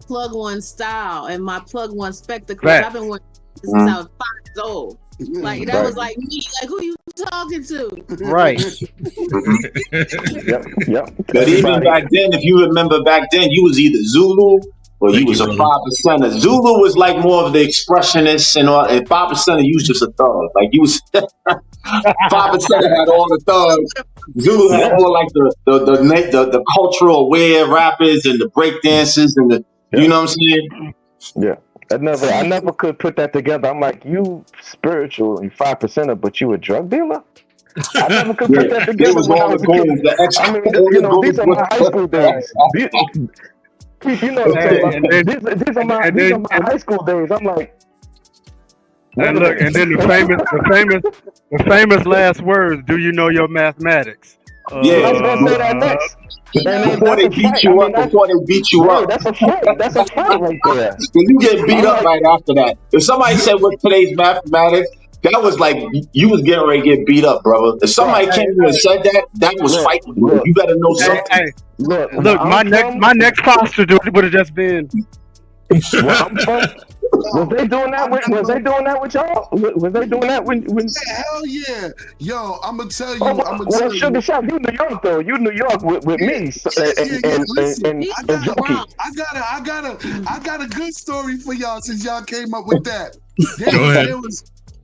plug one style and my plug one spectacle. I've been wearing this since I was 5 years old. Like, that was like me. Like, who you talking to? Right. But even back then, if you remember back then, you was either Zulu or you was a 5%er. Zulu was like more of the expressionist, and 5%er, you was just a thug. Like, you was 5%er had all the thugs. Zulu had all like the cultural aware rappers and the break dancers and the you know what I'm saying? Yeah. I never could put that together. I'm like, you spiritual and 5%er, but you a drug dealer? I never could put that together. These are my high school days. These are my high school days. I'm like, and look, and then the famous last words. Do you know your mathematics? I was gonna say that next. Before they beat you up, that's a fight. That's a fight right there. You get beat up right after that. If somebody said what today's mathematics, that was like you was getting ready to get beat up, brother. If somebody came and said that was fighting. You better know something. Look, my next posture would have just been. Was they doing that with y'all? Was they doing that when? Hell yeah, yo! I'm gonna tell you. Sugar Shop, you New York though. You New York with me and I got a good story for y'all since y'all came up with that.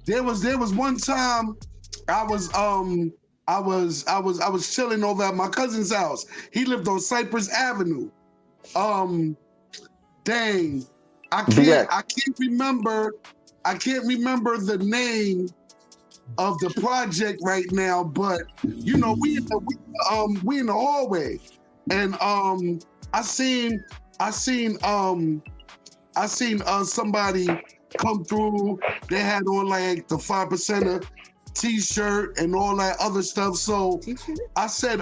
There was one time I was chilling over at my cousin's house. He lived on Cypress Avenue. Dang. I can't remember the name of the project right now, but we in the hallway, and I seen I seen somebody come through. They had on like the 5%er t-shirt and all that other stuff. So I said,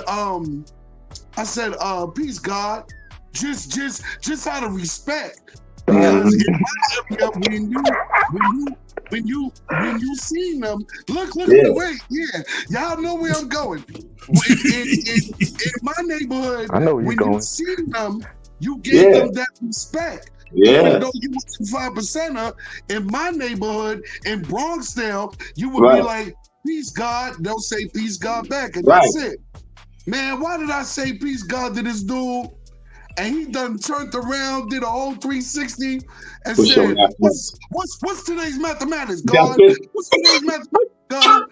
peace God, just out of respect. Because in my area, when you seen them, look, wait, yeah, y'all know where I'm going. In my neighborhood, I know where you're going. You seen them, you gave them that respect. Even though you was a 5%er, in my neighborhood, in Bronxdale, you would be like, peace God, they'll say peace God back, and that's it. Man, why did I say peace God to this dude? And he done turned around, did a whole 360, and said, "What's today's mathematics, God? What's today's mathematics, God?"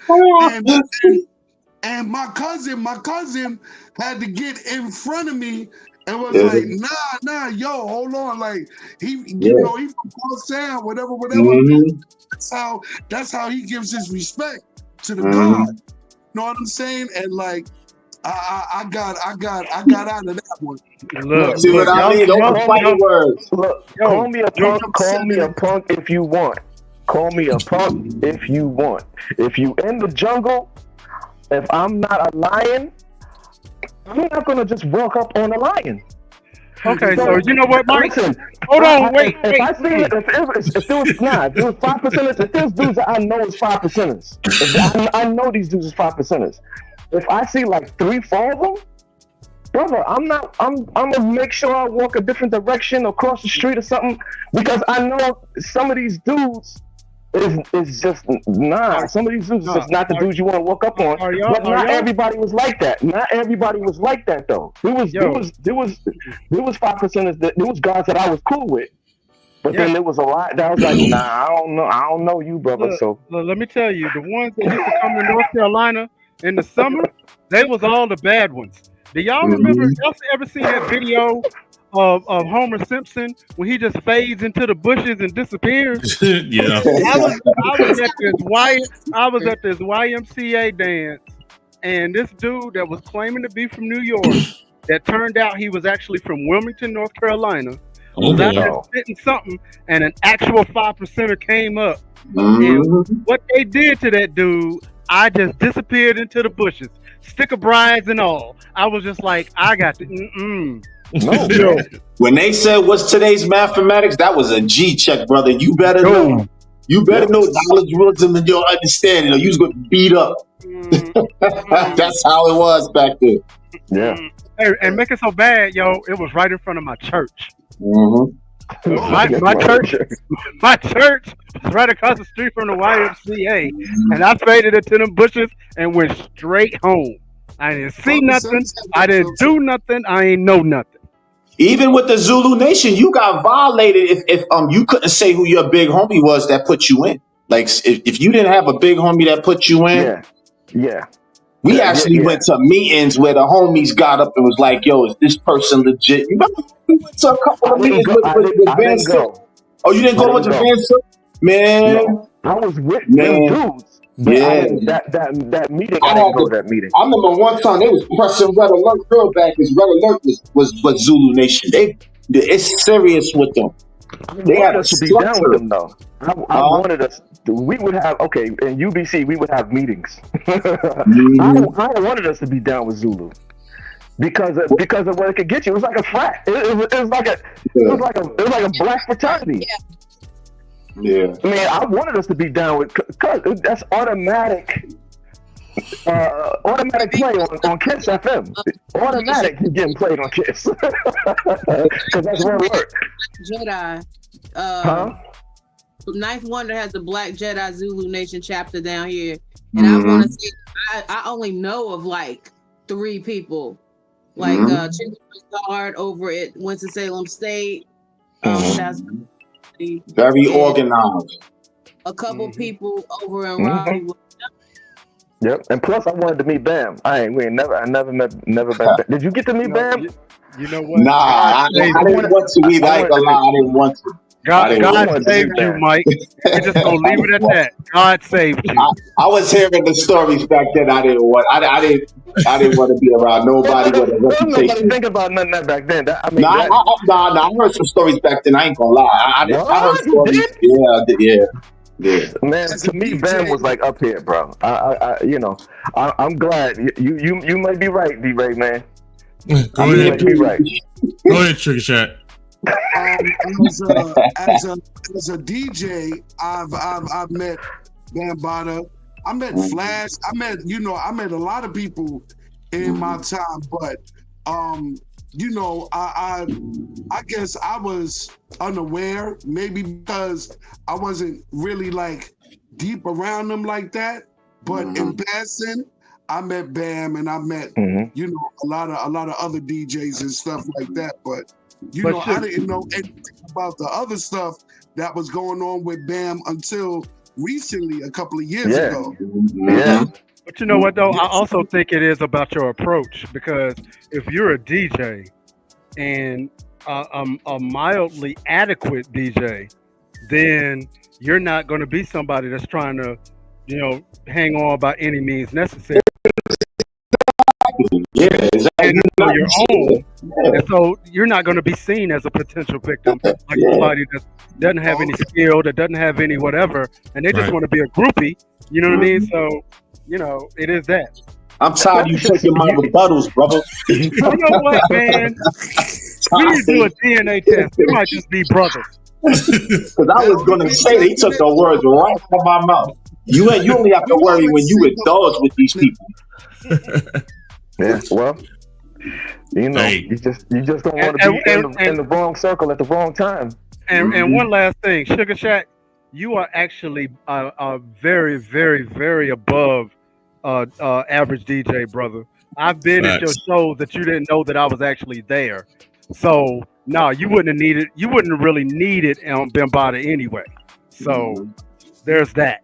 And my cousin had to get in front of me and was like, "Nah, yo, hold on, like he from Cross Town, whatever." Mm-hmm. That's how he gives his respect to the God. You know what I'm saying? And like, I got out of that one. Look, see what I mean? Don't fight words. Look, call me a punk if you want. Call me a punk if you want. If you in the jungle, if I'm not a lion, I'm not gonna just walk up on a lion. Okay, so you know what, Mike? Listen, hold on, wait. If I see it, if it was 5%ers, if there's dudes that I know is 5%ers, I know these dudes is 5%ers. If I see like 3-4 of them, brother, I'm gonna make sure I walk a different direction or cross the street or something, because I know some of these dudes is just some of these dudes is just not the dudes you want to walk up on. But not everybody was like that. Not everybody was like that though. There was 5%ers. There was guys that I was cool with. But then there was a lot that I was like, I don't know you, brother. Look, let me tell you, the ones that used to come to North Carolina in the summer, they was all the bad ones. Do y'all remember? Y'all ever seen that video of Homer Simpson when he just fades into the bushes and disappears? Yeah. I was at this YMCA dance, and this dude that was claiming to be from New York, that turned out he was actually from Wilmington, North Carolina, was out there spitting something, and an actual 5%er came up. And what they did to that dude, I just disappeared into the bushes, sticker brides and all. I was just like, I got to. No. When they said what's today's mathematics, that was a G check, brother. You better know. You better know knowledge, wisdom, and your understanding, or you was going to beat up. That's how it was back then. Yeah. Hey, and make it so bad, it was right in front of my church. My church was right across the street from the YMCA, and I faded into them bushes and went straight home. I didn't see nothing. I didn't do nothing. I ain't know nothing. Even with the Zulu Nation, you got violated if you couldn't say who your big homie was that put you in. Like if you didn't have a big homie that put you in, we actually went to meetings where the homies got up and was like, "Yo, is this person legit?" You remember we went to a couple of meetings with Van Silk? Oh, you didn't go with the Van Silk? Man, no, I was with them dudes. But that meeting, I didn't go to that meeting. I remember one time they was pressing Red Alert real back because Red Alert was Zulu Nation. It's serious with them. They had us to be down with them though. I wanted us. We would have in UBC we would have meetings. I wanted us to be down with Zulu because of what it could get you. It was like a frat. It was like a black fraternity. Yeah, man, I wanted us to be down with, cause that's automatic play on Kiss FM. Automatic getting played on Kiss, because that's where it worked. Jedi. Ninth Wonder has the Black Jedi Zulu Nation chapter down here, and I want to say I only know of like 3 people, like Chicken Guard over at Winston-Salem State. That's very organized. A couple people over in Raleigh. Yep, and plus I wanted to meet Bam. I never met Bam. Did you get to meet Bam? You know what? Nah, I didn't want to either. I ain't gonna lie, I didn't want to. God wanted to saved see you, that. Mike. We're just gonna leave it at that. God saved you. I was hearing the stories back then. I didn't want to be around nobody with a Nobody reputation. think about none of that back then. That, I mean, No, that. I heard some stories back then. I ain't gonna lie. I heard What? You stories. did? Yeah. Man, As to a me, DJ, Bam was like up here, bro. I'm glad you might be right, D-Ray, man. Go You ahead. might be right. Go ahead, Trigger Chat. as a DJ, I've met Bambaataa. I met Flash. I met a lot of people in my time, but I guess I was unaware, maybe because I wasn't really like deep around them like that. But in passing, I met Bam and I met a lot of other DJs and stuff like that. But I didn't know anything about the other stuff that was going on with Bam until recently, a couple of years ago. Yeah. But you know what though? I also think it is about your approach, because if you're a DJ and a mildly adequate DJ, then you're not going to be somebody that's trying to, hang on by any means necessary. Yeah, exactly. And for your own, and so you're not going to be seen as a potential victim, like somebody that doesn't have any skill, that doesn't have any whatever, and they just Right. want to be a groupie. You know what I mean? So, it is that. I'm tired of you taking my rebuttals, brother. You know what, man? We need to do a DNA test. We might just be brothers. Because I was gonna say they took the words right from my mouth. You only have to worry when you indulge with these people. Yeah, well, Hey. you just don't want to be in the wrong circle at the wrong time. And one last thing, Sugar Shack, you are actually very, very, very above average DJ, brother. I've been at your shows that you didn't know that I was actually there. So no, you wouldn't really need it on Bambaataa anyway. So there's that.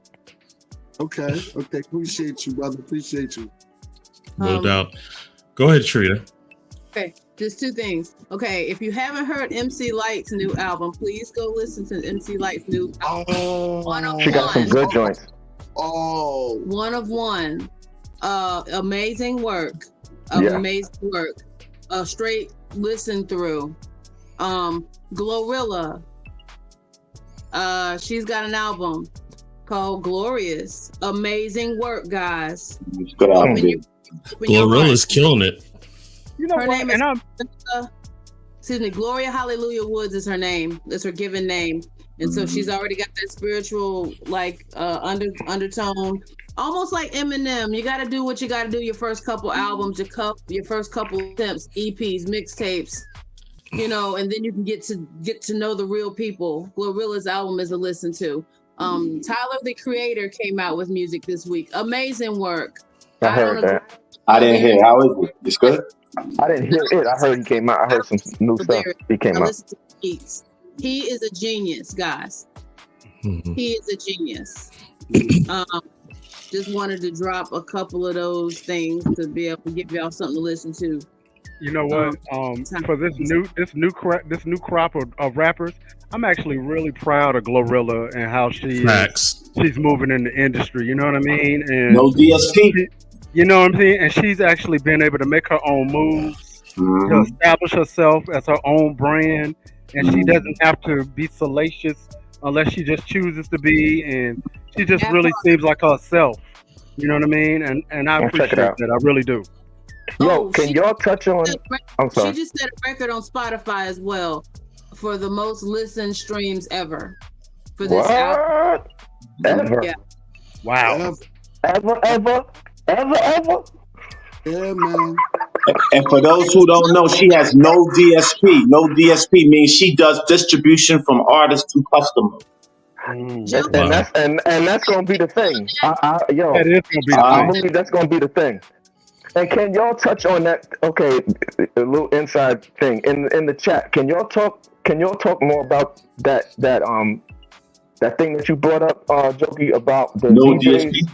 Okay. Appreciate you, brother. Appreciate you. No doubt. Go ahead, Trina. Okay, just two things. Okay, if you haven't heard MC Light's new album, please go listen to MC Light's new album. She got some good joints. Oh, One of one. Amazing work. Amazing work. A straight listen through. Glorilla. She's got an album called Glorious. Amazing work, guys. Good album. Glorilla's killing it. Her name is Gloria Hallelujah Woods is her name. That's her given name. And so she's already got that spiritual undertone. Almost like Eminem. You got to do what you got to do your first couple albums, your first couple attempts, EPs, mixtapes, and then you can get to know the real people. Glorilla's album is a listen to. Tyler, the Creator, came out with music this week. Amazing work. I heard that. I didn't hear. How is it? It's good? I didn't hear it. I heard he came out. I heard some new stuff. He came out. Listen to the beats. He is a genius, guys. He is a genius. Just wanted to drop a couple of those things to be able to give y'all something to listen to. You know what? For this new crop of rappers, I'm actually really proud of Glorilla and how she's moving in the industry. You know what I mean? And no DSP. You know what I'm saying? And she's actually been able to make her own moves, to establish herself as her own brand, and she doesn't have to be salacious unless she just chooses to be, and she just really seems like herself. You know what I mean? And I appreciate that. I really do. Yo, can y'all touch on? I'm sorry. She just set a record on Spotify as well for the most listened streams ever. For this album. Ever? Yeah. Wow. Ever? Yeah, man. And for those who don't know, she has no DSP. No DSP means she does distribution from artist to customer. And that's gonna be the thing. That is gonna be the thing. I believe that's gonna be the thing. And can y'all touch on that? Okay, a little inside thing in the chat. Can y'all talk more about that thing that you brought up, Jokey, about the DJs? DSP?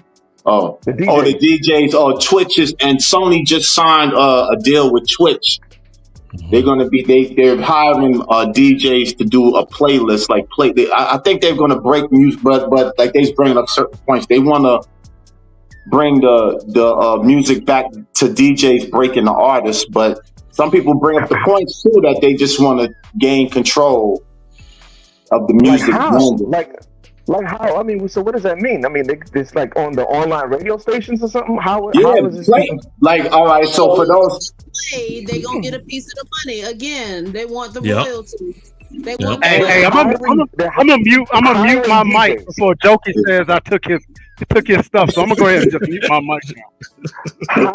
The DJs. Twitch and Sony just signed a deal with Twitch. They're gonna be they're hiring DJs to do a playlist like I think they're gonna break music, but like they's bringing up certain points. They want to bring the music back to DJs breaking the artists, but some people bring up the points too that they just want to gain control of the music. Like how? I mean, so what does that mean? I mean, it's like on the online radio stations or something. How is this? Like, all right. So for those, they gonna get a piece of the money again. They want the royalties. They want. Hey, I'm gonna mute my mic before Jokey says I took his stuff. So I'm gonna go ahead and just mute my mic now.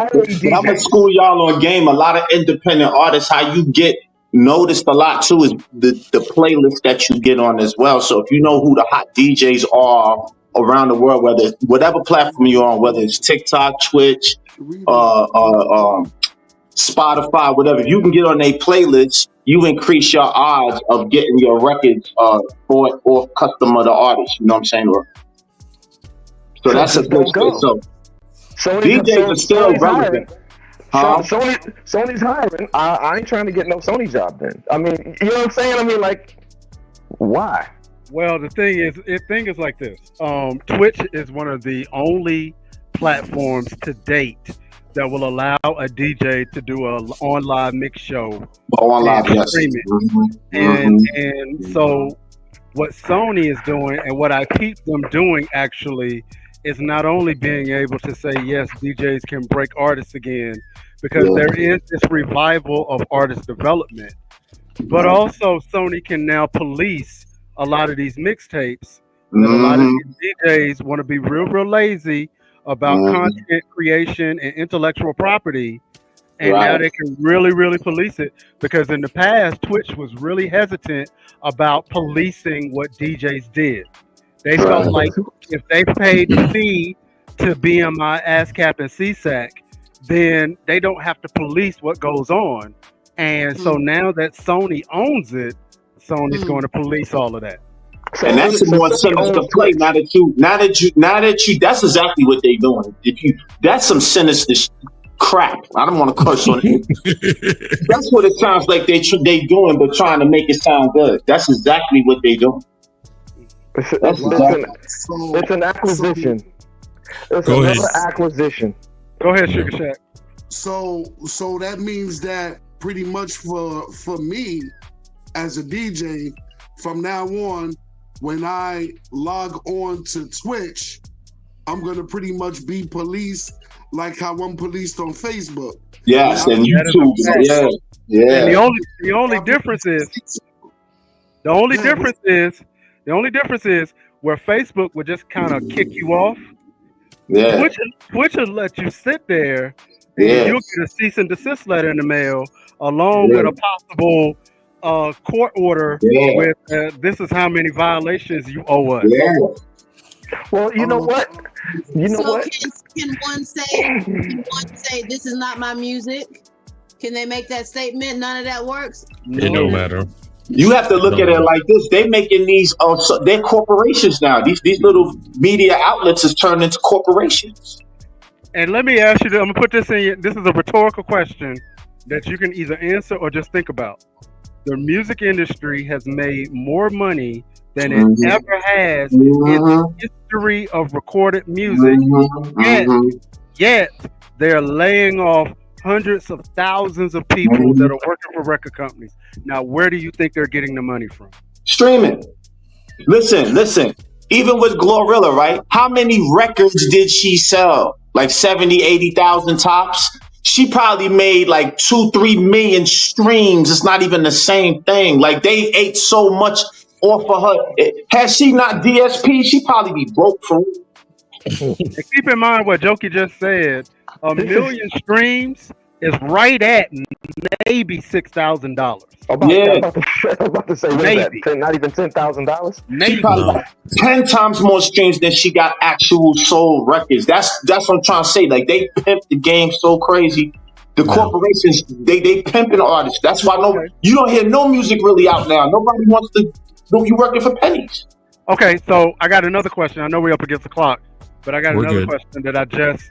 I'm gonna school y'all on game. A lot of independent artists, how you get noticed a lot too is the playlist that you get on as well. So if you know who the hot DJs are around the world, whether it's whatever platform you're on, whether it's TikTok, Twitch, Spotify, whatever, you can get on a playlist, you increase your odds of getting your records bought or custom of the artist. You know what I'm saying? So that's a good thing. So DJs are still relevant. Sony's hiring. I ain't trying to get no Sony job then. I mean, you know what I'm saying? I mean, like, why? Well, the thing is like this. Twitch is one of the only platforms to date that will allow a DJ to do a on live mix show. On live, yes. And so what Sony is doing and what I keep them doing actually is not only being able to say, yes, DJs can break artists again, because there is this revival of artist development, but also Sony can now police a lot of these mixtapes. And a lot of these DJs want to be real lazy about content creation and intellectual property. And now they can really police it, because in the past, Twitch was really hesitant about policing what DJs did. They felt like if they paid the fee to BMI, ASCAP, and CSAC, then they don't have to police what goes on. And so now that Sony owns it, Sony's going to police all of that. And that's the more sinister play. Now that you, that's exactly what they're doing. That's some sinister crap. I don't want to curse on it. That's what it sounds like they doing, but trying to make it sound good. That's exactly what they're doing. It's an acquisition. It's another acquisition. Go ahead, Sugar Shack. So that means that pretty much for me as a DJ, from now on, when I log on to Twitch, I'm gonna pretty much be policed like how I'm policed on Facebook. Yes, and YouTube. Yeah. And the only difference is where Facebook would just kind of kick you off. Yeah. Twitch will let you sit there, and you'll get a cease and desist letter in the mail, along with a possible court order with this is how many violations you owe us. Yeah. Well, you know what? Can one say this is not my music? Can they make that statement? None of that works. It don't matter. You have to look at it like this. They're making these, they're corporations now. These little media outlets is turned into corporations. And let me ask you, I'm going to put this in, this is a rhetorical question that you can either answer or just think about. The music industry has made more money than it ever has in the history of recorded music. Yet they're laying off hundreds of thousands of people that are working for record companies. Now, where do you think they're getting the money from? Streaming. Listen. Even with Glorilla, right? How many records did she sell? Like 70, 80,000 tops? She probably made like 2-3 million streams. It's not even the same thing. Like they ate so much off of her. Had she not DSP, she'd probably be broke for it. And keep in mind what Jokey just said. A million streams is right at maybe $6,000. I'm about to say, maybe not even $10,000. Maybe probably 10 times more streams than she got actual sold records. That's what I'm trying to say. Like they pimp the game so crazy. The corporations they pimping artists. That's why you don't hear no music really out now. Nobody wants to. You working for pennies. Okay, so I got another question. I know we're up against the clock, but I got another question that I just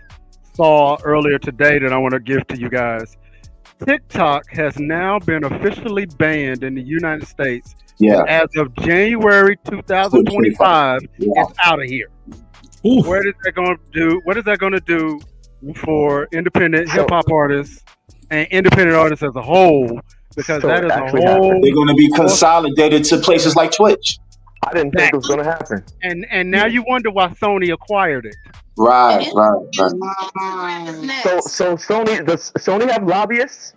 saw earlier today that I want to give to you guys. TikTok has now been officially banned in the United States. Yeah. As of January 2025, Yeah. it's out of here. Ooh. What is that going to do? What is that going to do for independent hip hop artists and independent artists as a whole? Because that is a whole. They're going to be consolidated to places like Twitch. I didn't think it was going to happen. And now you wonder why Sony acquired it. Right. So Sony, does Sony have lobbyists?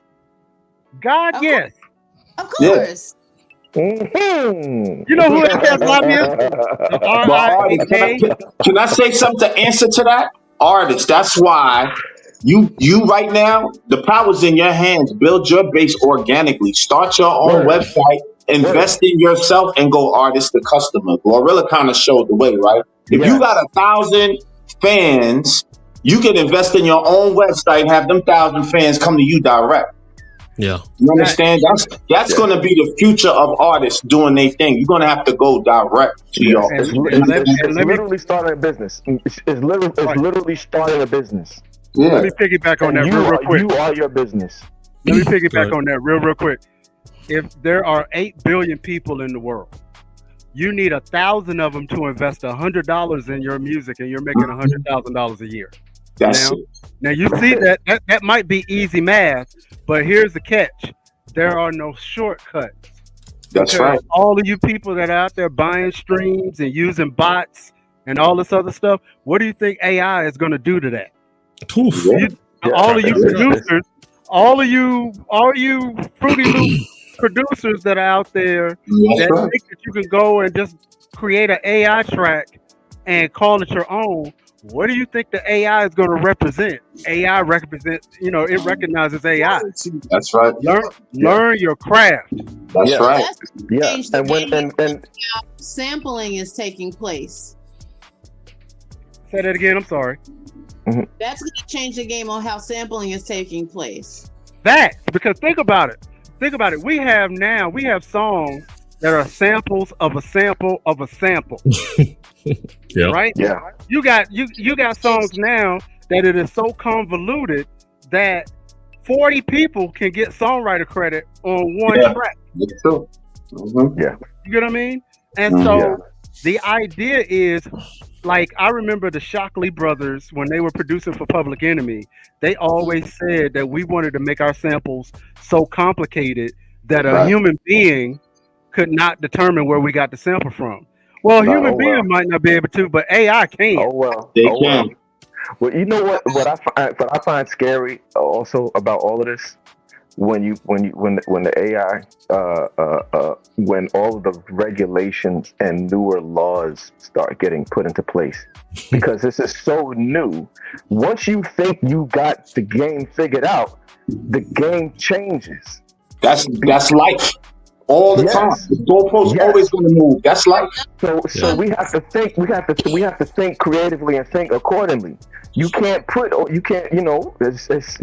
God, yes. Of course. Mm-hmm. You know who else has lobbyists? Can I say something to answer to that? Artists. That's why you right now, the power's in your hands. Build your base organically. Start your own website. Invest in yourself and go artist to customer. Glorilla kind of showed the way, right? If you got 1,000 fans, you can invest in your own website and have them 1,000 fans come to you direct. Yeah. You understand? That's going to be the future of artists doing their thing. You're going to have to go direct to y'all. It's literally starting a business. It's literally starting a business. Yeah. Let me piggyback on that real quick. You are your business. Let me piggyback on that real quick. If there are 8 billion people in the world, you need 1,000 of them to invest $100 in your music, and you're making $100,000 a year. Now you see that might be easy math, but here's the catch: there are no shortcuts. That's right. All of you people that are out there buying streams and using bots and all this other stuff, what do you think AI is going to do to that? All of you producers, all you Fruity Loop producers that are out there that think that you can go and just create an AI track and call it your own. What do you think the AI is going to represent? AI represents, it recognizes AI. That's right. Learn your craft. That's right. And when sampling is taking place. Say that again. I'm sorry. Mm-hmm. That's going to change the game on how sampling is taking place. Because think about it. We have songs that are samples of a sample of a sample. Right? Yeah. You got songs now that it is so convoluted that 40 people can get songwriter credit on one track. That's true. Mm-hmm. Yeah. You get what I mean? And so the idea is, like, I remember the Shockley brothers when they were producing for Public Enemy. They always said that we wanted to make our samples so complicated that a human being could not determine where we got the sample from. Well, a human being might not be able to, but AI can. They can. Well, you know what I find scary also about all of this, when the AI when all of the regulations and newer laws start getting put into place, because this is so new. Once you think you got the game figured out, the game changes. That's life. All the time. The goalpost always going to move. That's life. So we have to think. We have to think creatively and think accordingly. You can't put all your chips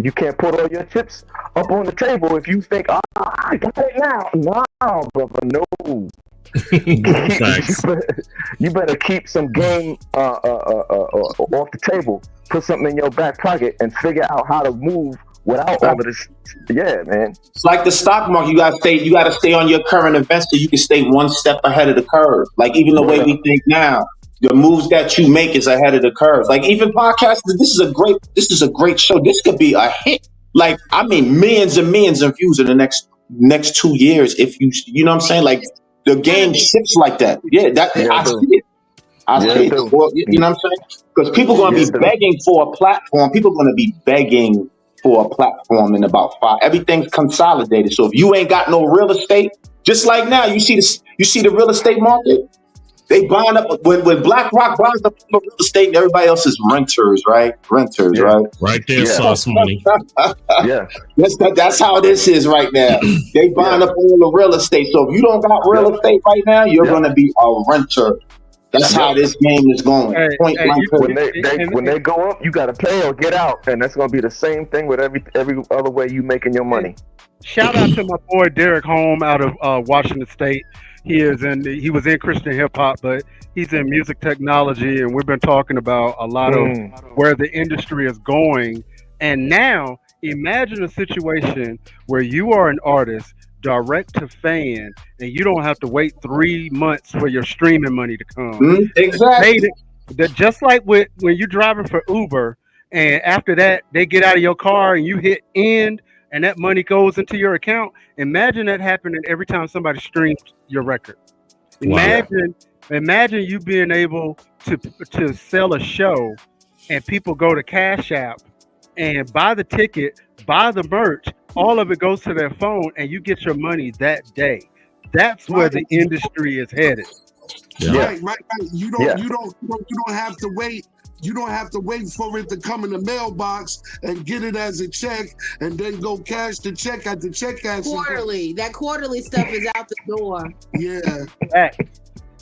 up on the table if you think, I got it now. No, brother, no. You better keep some game off the table. Put something in your back pocket and figure out how to move without all of this. Yeah, man. It's like the stock market. You gotta stay on your current events so you can stay one step ahead of the curve. Like, even the way we think now, the moves that you make is ahead of the curve. Like, even podcasts, this is a great show. This could be a hit. Like, I mean, millions and millions of views in the next 2 years. If you know what I'm saying? Like, the game shifts like that. I see it. I see it. Well, you know what I'm saying? Because people are going to be begging for a platform. People are going to be begging for a platform in about 5. Everything's consolidated. So if you ain't got no real estate, just like now, you see the real estate market. They buying up when BlackRock buys up real estate, and everybody else is renters, right? Right there, sauce money. That's how this is right now. They buying up all the real estate. So if you don't got real estate right now, you're going to be a renter. That's how this game is going. When they go up, you got to pay or get out, and that's going to be the same thing with every other way you making your money. Shout out to my boy Derek Holm out of Washington State. He was in Christian hip hop, but he's in music technology, and we've been talking about a lot of where the industry is going. And now Imagine a situation where you are an artist, direct to fan, and you don't have to wait 3 months for your streaming money to come. Exactly. That just like when you're driving for Uber, and after that they get out of your car and you hit end, and that money goes into your account. Imagine that happening every time somebody streams your record. Wow. Imagine you being able to sell a show, and people go to Cash App and buy the ticket, buy the merch, all of it goes to their phone, and you get your money that day. That's where the industry is headed. Yeah. Right. You don't have to wait. You don't have to wait for it to come in the mailbox and get it as a check, and then go cash the check at the check cashier. Quarterly. That quarterly stuff is out the door. Yeah.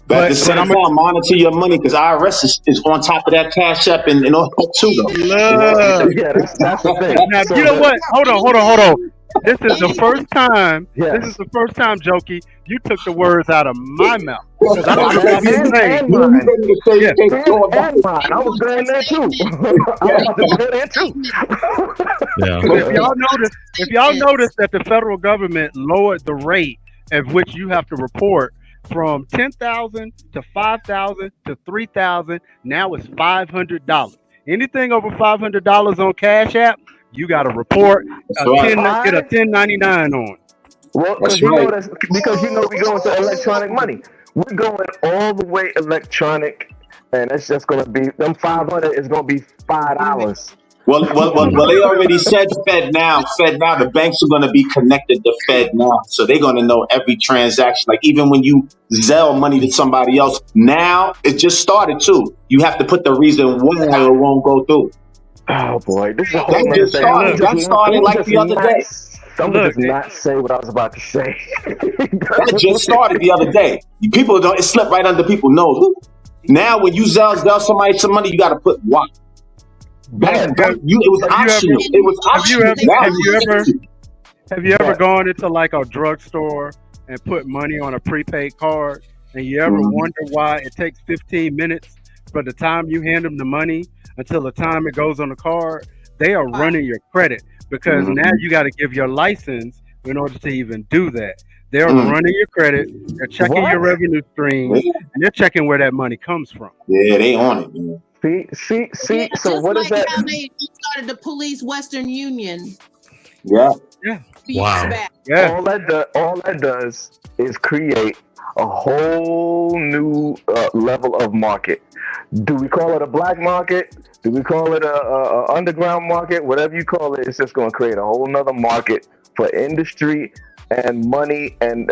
But at the same time, monitor your money, because IRS is on top of that Cash App and all that too, though. Yeah, that's the thing. Now, So you know what? Hold on. This is the first time. Yes. This is the first time, Jokey, you took the words out of my mouth. Because I was about to And say, mine. yeah. And mine. I was going there too. I was about to go there too. Yeah. If y'all notice that the federal government lowered the rate at which you have to report from $10,000 to $5,000 to $3,000, now it's $500. Anything over $500 on Cash App, you got to report. Get a 1099 on. Well, because you know we go into electronic money. We're going all the way electronic, and it's just gonna be them 500 is gonna be $5. Well, they already said Fed now. The banks are going to be connected to Fed now, so they're going to know every transaction. Like even when you Zelle money to somebody else, now it just started too. You have to put the reason why it won't go through. Oh boy, this is a whole That just started. That started like the other day. I'm gonna just not say what I was about to say. That just started the other day. People don't. It slipped right under people's nose. Now, when you Zelle somebody some money, you got to put what? It was optional. It was optional. Have you ever gone into like a drugstore and put money on a prepaid card, and you ever wonder why it takes 15 minutes from the time you hand them the money until the time it goes on the card? They are running your credit, because now you got to give your license in order to even do that. They're running your credit, they're checking your revenue streams, and they're checking where that money comes from. Yeah, they on it, man. See. Yeah, So what is that? How they started to police Western Union. Yeah. Wow. Yeah. All that does is create a whole new level of market. Do we call it a black market? Do we call it a underground market? Whatever you call it, it's just going to create a whole nother market for industry and money and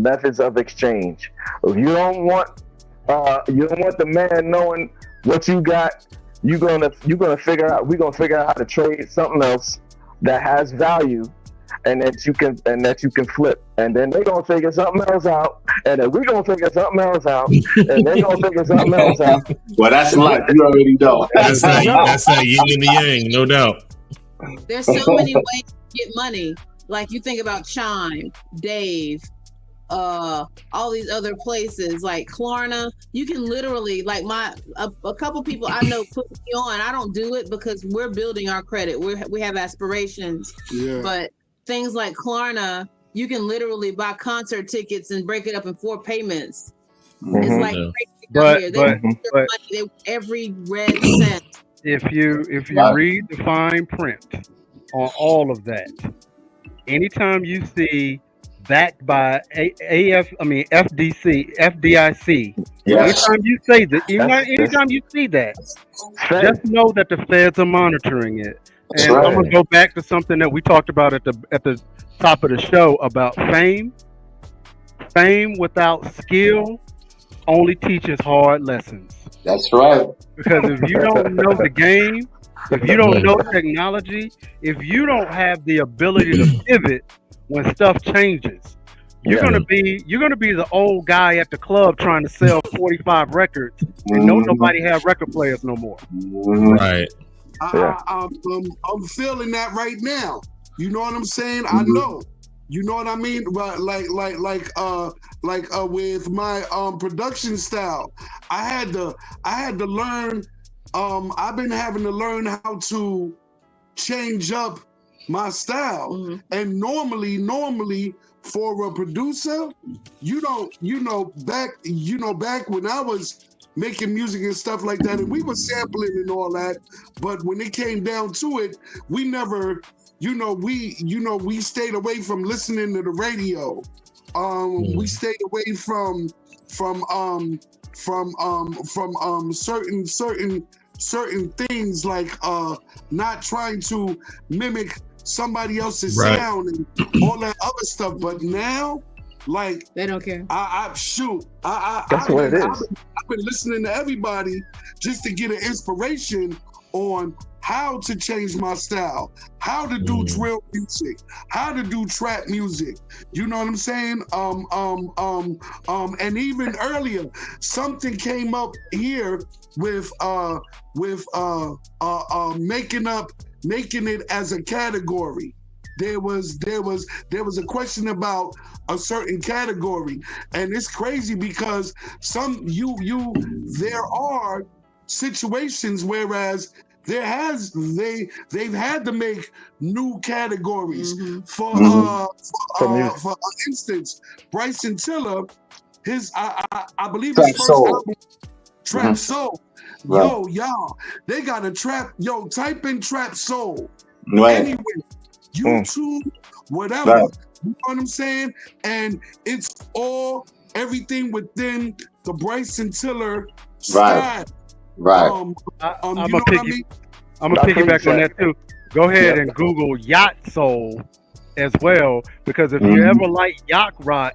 methods of exchange. If you don't want the man knowing what you got, you're gonna figure out. We're gonna figure out how to trade something else that has value, and that you can flip. And then they're gonna figure something else out, and then we're gonna figure something else out, and they're gonna figure something else out. Well, that's life. You already know. That's that yin and the yang, no doubt. There's so many ways to get money. Like you think about Chime, Dave, all these other places like Klarna. You can literally, like a couple people I know put me on. I don't do it because we're building our credit. We have aspirations. Yeah. But things like Klarna, you can literally buy concert tickets and break it up in 4 payments. It's like but every red cent. If you read the fine print on all of that, anytime you see backed by FDIC. Yes. Anytime you say that, anytime you see that, just know that the feds are monitoring it. And I'm gonna go back to something that we talked about at the top of the show about fame. Fame without skill only teaches hard lessons. That's right. Because if you don't know the game, if you don't know technology, if you don't have the ability to pivot when stuff changes, you're gonna be the old guy at the club trying to sell 45 records and nobody have record players no more. Right. I'm feeling that right now. You know what I'm saying? I know. You know what I mean? But like with my production style, I had to learn. I've been having to learn how to change up my style. Mm-hmm. And normally for a producer, back when I was making music and stuff like that, and we were sampling and all that, but when it came down to it, we never, we stayed away from listening to the radio. We stayed away from certain things, like not trying to mimic somebody else's sound and all that other stuff. But now, like, they don't care. That's what it is. I've been listening to everybody just to get an inspiration on how to change my style, how to do drill music, how to do trap music. You know what I'm saying? And even earlier, something came up here with making it as a category. There was a question about a certain category, and it's crazy because there are situations whereas they've had to make new categories. For instance, Bryson Tiller, I believe his first album, Trap Soul. Right. Yo, y'all, they got a trap. Yo, type in Trap Soul. Right. Anyway, YouTube, whatever. Right. You know what I'm saying? And it's everything within the Bryson Tiller style. Right. I'm gonna piggyback on that too. Go ahead and Google Yacht Soul as well, because if you ever like yacht rock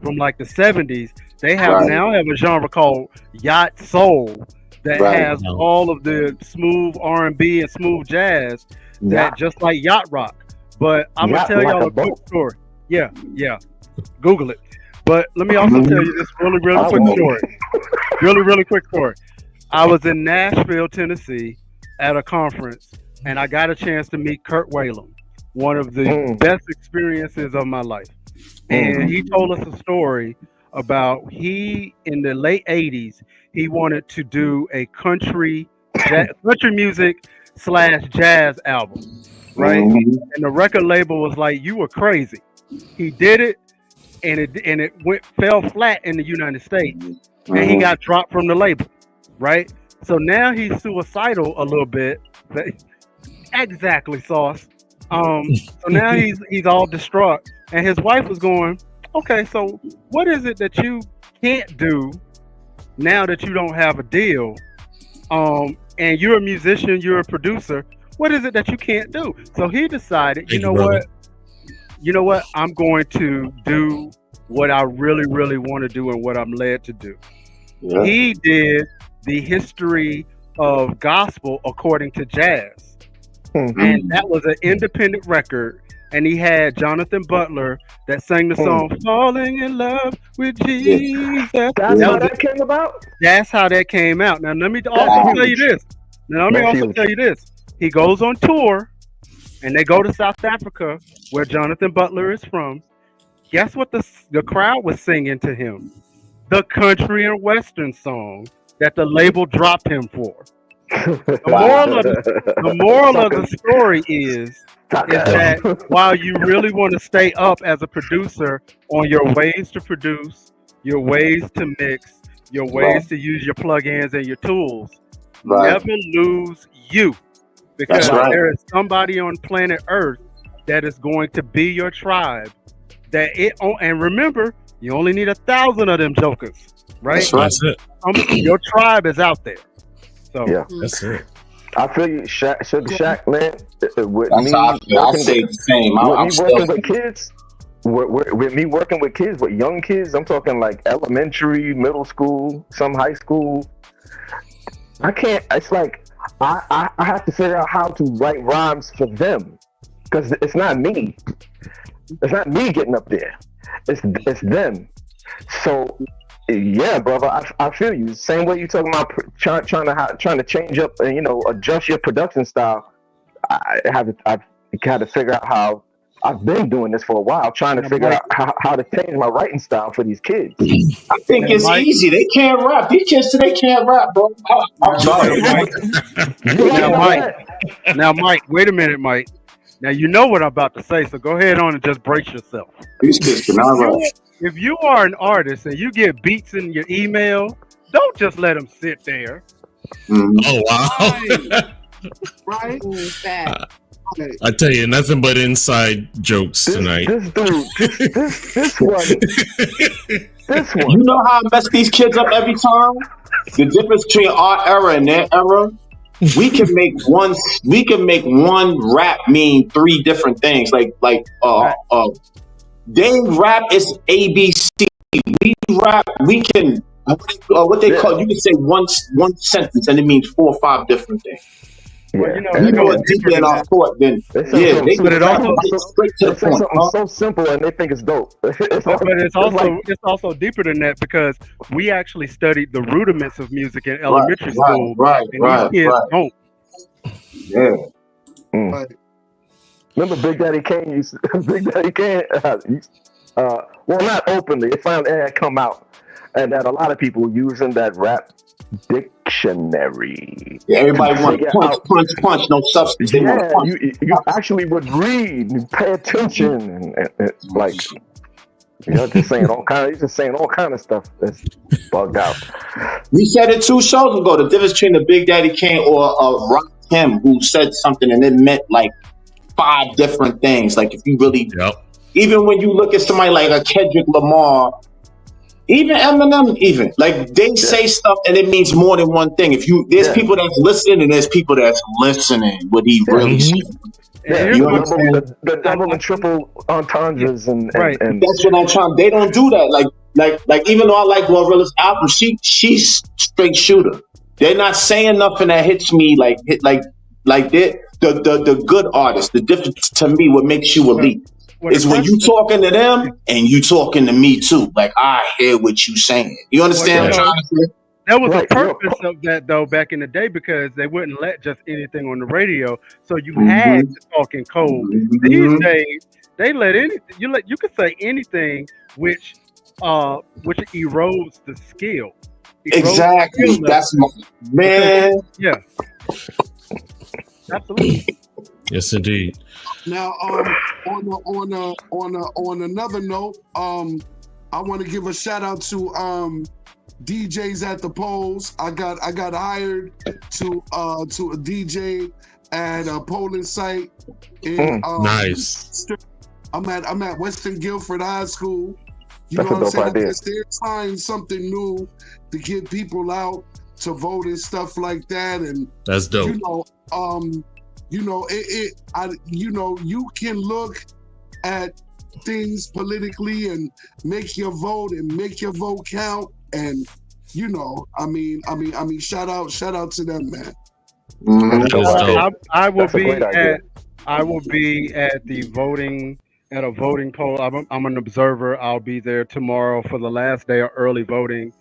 from like the 70s, they now have a genre called Yacht Soul that has all of the smooth R&B and smooth jazz that just like yacht rock. But I'm gonna tell y'all a quick story. Yeah, Google it. But let me also tell you this really quick story. Really quick story. I was in Nashville, Tennessee at a conference, and I got a chance to meet Kurt Whalum, one of the best experiences of my life. And he told us a story about in the late 80s, he wanted to do a country music / jazz album, right? And the record label was like, "You were crazy." He did it, and it fell flat in the United States, and he got dropped from the label. Right, so now he's suicidal a little bit. Exactly, Sauce. So now he's all distraught, and his wife was going, "Okay, so what is it that you can't do now that you don't have a deal? And you're a musician, you're a producer. What is it that you can't do?" So he decided, you know what? I'm going to do what I really want to do and what I'm led to do. Yeah. He did the history of gospel according to jazz. And that was an independent record. And he had Jonathan Butler that sang the song "Falling in Love with Jesus." That's how that came about? That's how that came out. Now let me also tell you this. He goes on tour and they go to South Africa, where Jonathan Butler is from. Guess what the crowd was singing to him? The country and western song that the label dropped him for. The moral of the story is that while you really want to stay up as a producer on your ways to produce, your ways to mix, your ways to use your plugins and your tools, never lose you. Because there is somebody on planet Earth that is going to be your tribe. And remember, you only need 1,000 of them jokers. Right? That's it. Your tribe is out there. So that's it. I feel you, Shaq, man. With me working with kids, with young kids, I'm talking like elementary, middle school, some high school. I can't. It's like I have to figure out how to write rhymes for them, because it's not me. It's not me getting up there. It's them. So. Yeah, brother, I feel you. Same way you talking about trying to change up and adjust your production style. I've got to figure out how. I've been doing this for a while, trying to figure out how to change my writing style for these kids. I think it's easy. They can't rap. These kids today can't rap, bro. I'm sorry. Now, Mike. Wait a minute, Mike. Now you know what I'm about to say, so go ahead on and just brace yourself. These kids cannot rap. If you are an artist and you get beats in your email, don't just let them sit there. Oh wow! Right? Ooh, fat. I tell you, nothing but inside jokes tonight. This dude, this one. You know how I mess these kids up every time? The difference between our era and their era. We can make one rap mean three different things. Like they rap is ABC. We rap. We can what they call. You can say one sentence and it means 4 or 5 different things. Well, You know it's deeper in our thought. Then they straight to the point. Something so simple and they think it's dope. But it's also deeper than that because we actually studied the rudiments of music in elementary school. And these kids don't. Yeah. Right. Remember Big Daddy Kane well, not openly. It had come out, and that a lot of people were using that rap dictionary. Yeah, everybody wants punch, no substance. They want punch. You actually would read and pay attention, and like just saying all kind of stuff that's bugged out. We said it 2 shows ago. The difference between the Big Daddy Kane or Rock Him who said something and it meant like 5 different things. Like if you really, even when you look at somebody like a Kendrick Lamar, even Eminem, even like they say stuff and it means more than one thing. There's people that's listening and there's people that's listening what he really said. Yeah, you know the double and triple entendres and that's what I'm trying. They don't do that. Like even though I like Glorilla's album, she's straight shooter. They're not saying nothing that hits me like the good artists. The difference to me, what makes you elite, is when you talking to them and you talking to me too. Like I hear what you saying. You understand what I'm trying to say? That was the purpose of that though back in the day because they wouldn't let just anything on the radio. So you had to talk in code. These days they let anything. You could say anything, which erodes the skill. Exactly. That's my man. Yeah. Absolutely. Yes, indeed. Now, on another note, I want to give a shout out to DJs at the polls. I got hired to a DJ at a polling site in nice. I'm at Western Guilford High School. You know what I'm saying? They're trying something new to get people out to vote and stuff like that, and that's dope. You can look at things politically and make your vote count, and shout out to them, man. I will be at the voting. At a voting poll, I'm an observer. I'll be there tomorrow for the last day of early voting.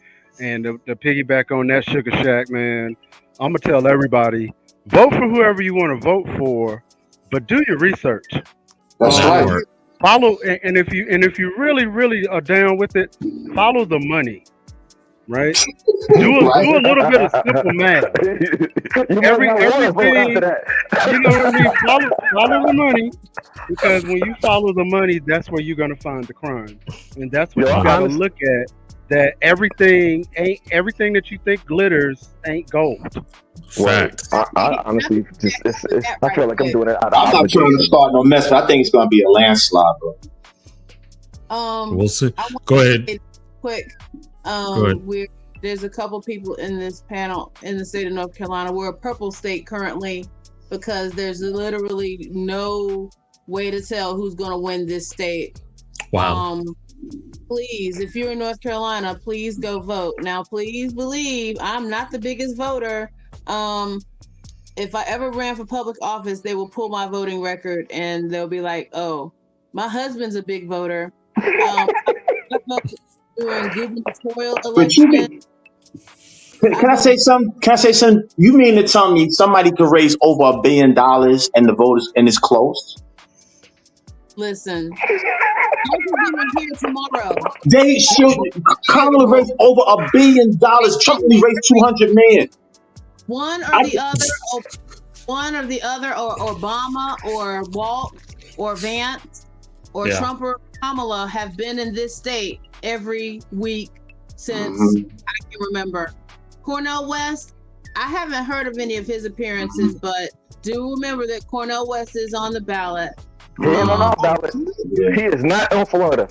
And to piggyback on that Sugar Shack, man, I'm gonna tell everybody: vote for whoever you want to vote for, but do your research. That's right. Follow, and if you really are down with it, follow the money. Right? Do a little bit of simple math. Everything, you know what I mean? Follow the money, because when you follow the money, that's where you're gonna find the crime, and that's what you gotta look at. That everything that you think glitters ain't gold. Fact. I honestly I feel like I'm doing it. I'm not trying to start no mess, but I think it's gonna be a landslide, bro. We'll see. Go ahead. Quick. There's a couple people in this panel in the state of North Carolina. We're a purple state currently because there's literally no way to tell who's going to win this state. Wow. Please, if you're in North Carolina, please go vote. Now, please believe I'm not the biggest voter. If I ever ran for public office, they will pull my voting record and they'll be like, "Oh, my husband's a big voter." During gubernatorial election. Can I say something? You mean to tell me somebody could raise over $1 billion and the voters and it's close? Listen, I can be here tomorrow. They should. Kamala raised over $1 billion. Trump only raised $200 million. One or the other. one or the other, or Obama or Walt or Vance or Trump or Kamala have been in this state every week since I can remember. Cornel West, I haven't heard of any of his appearances, but do remember that Cornel West is on the ballot. He is on our ballot. He is not in Florida.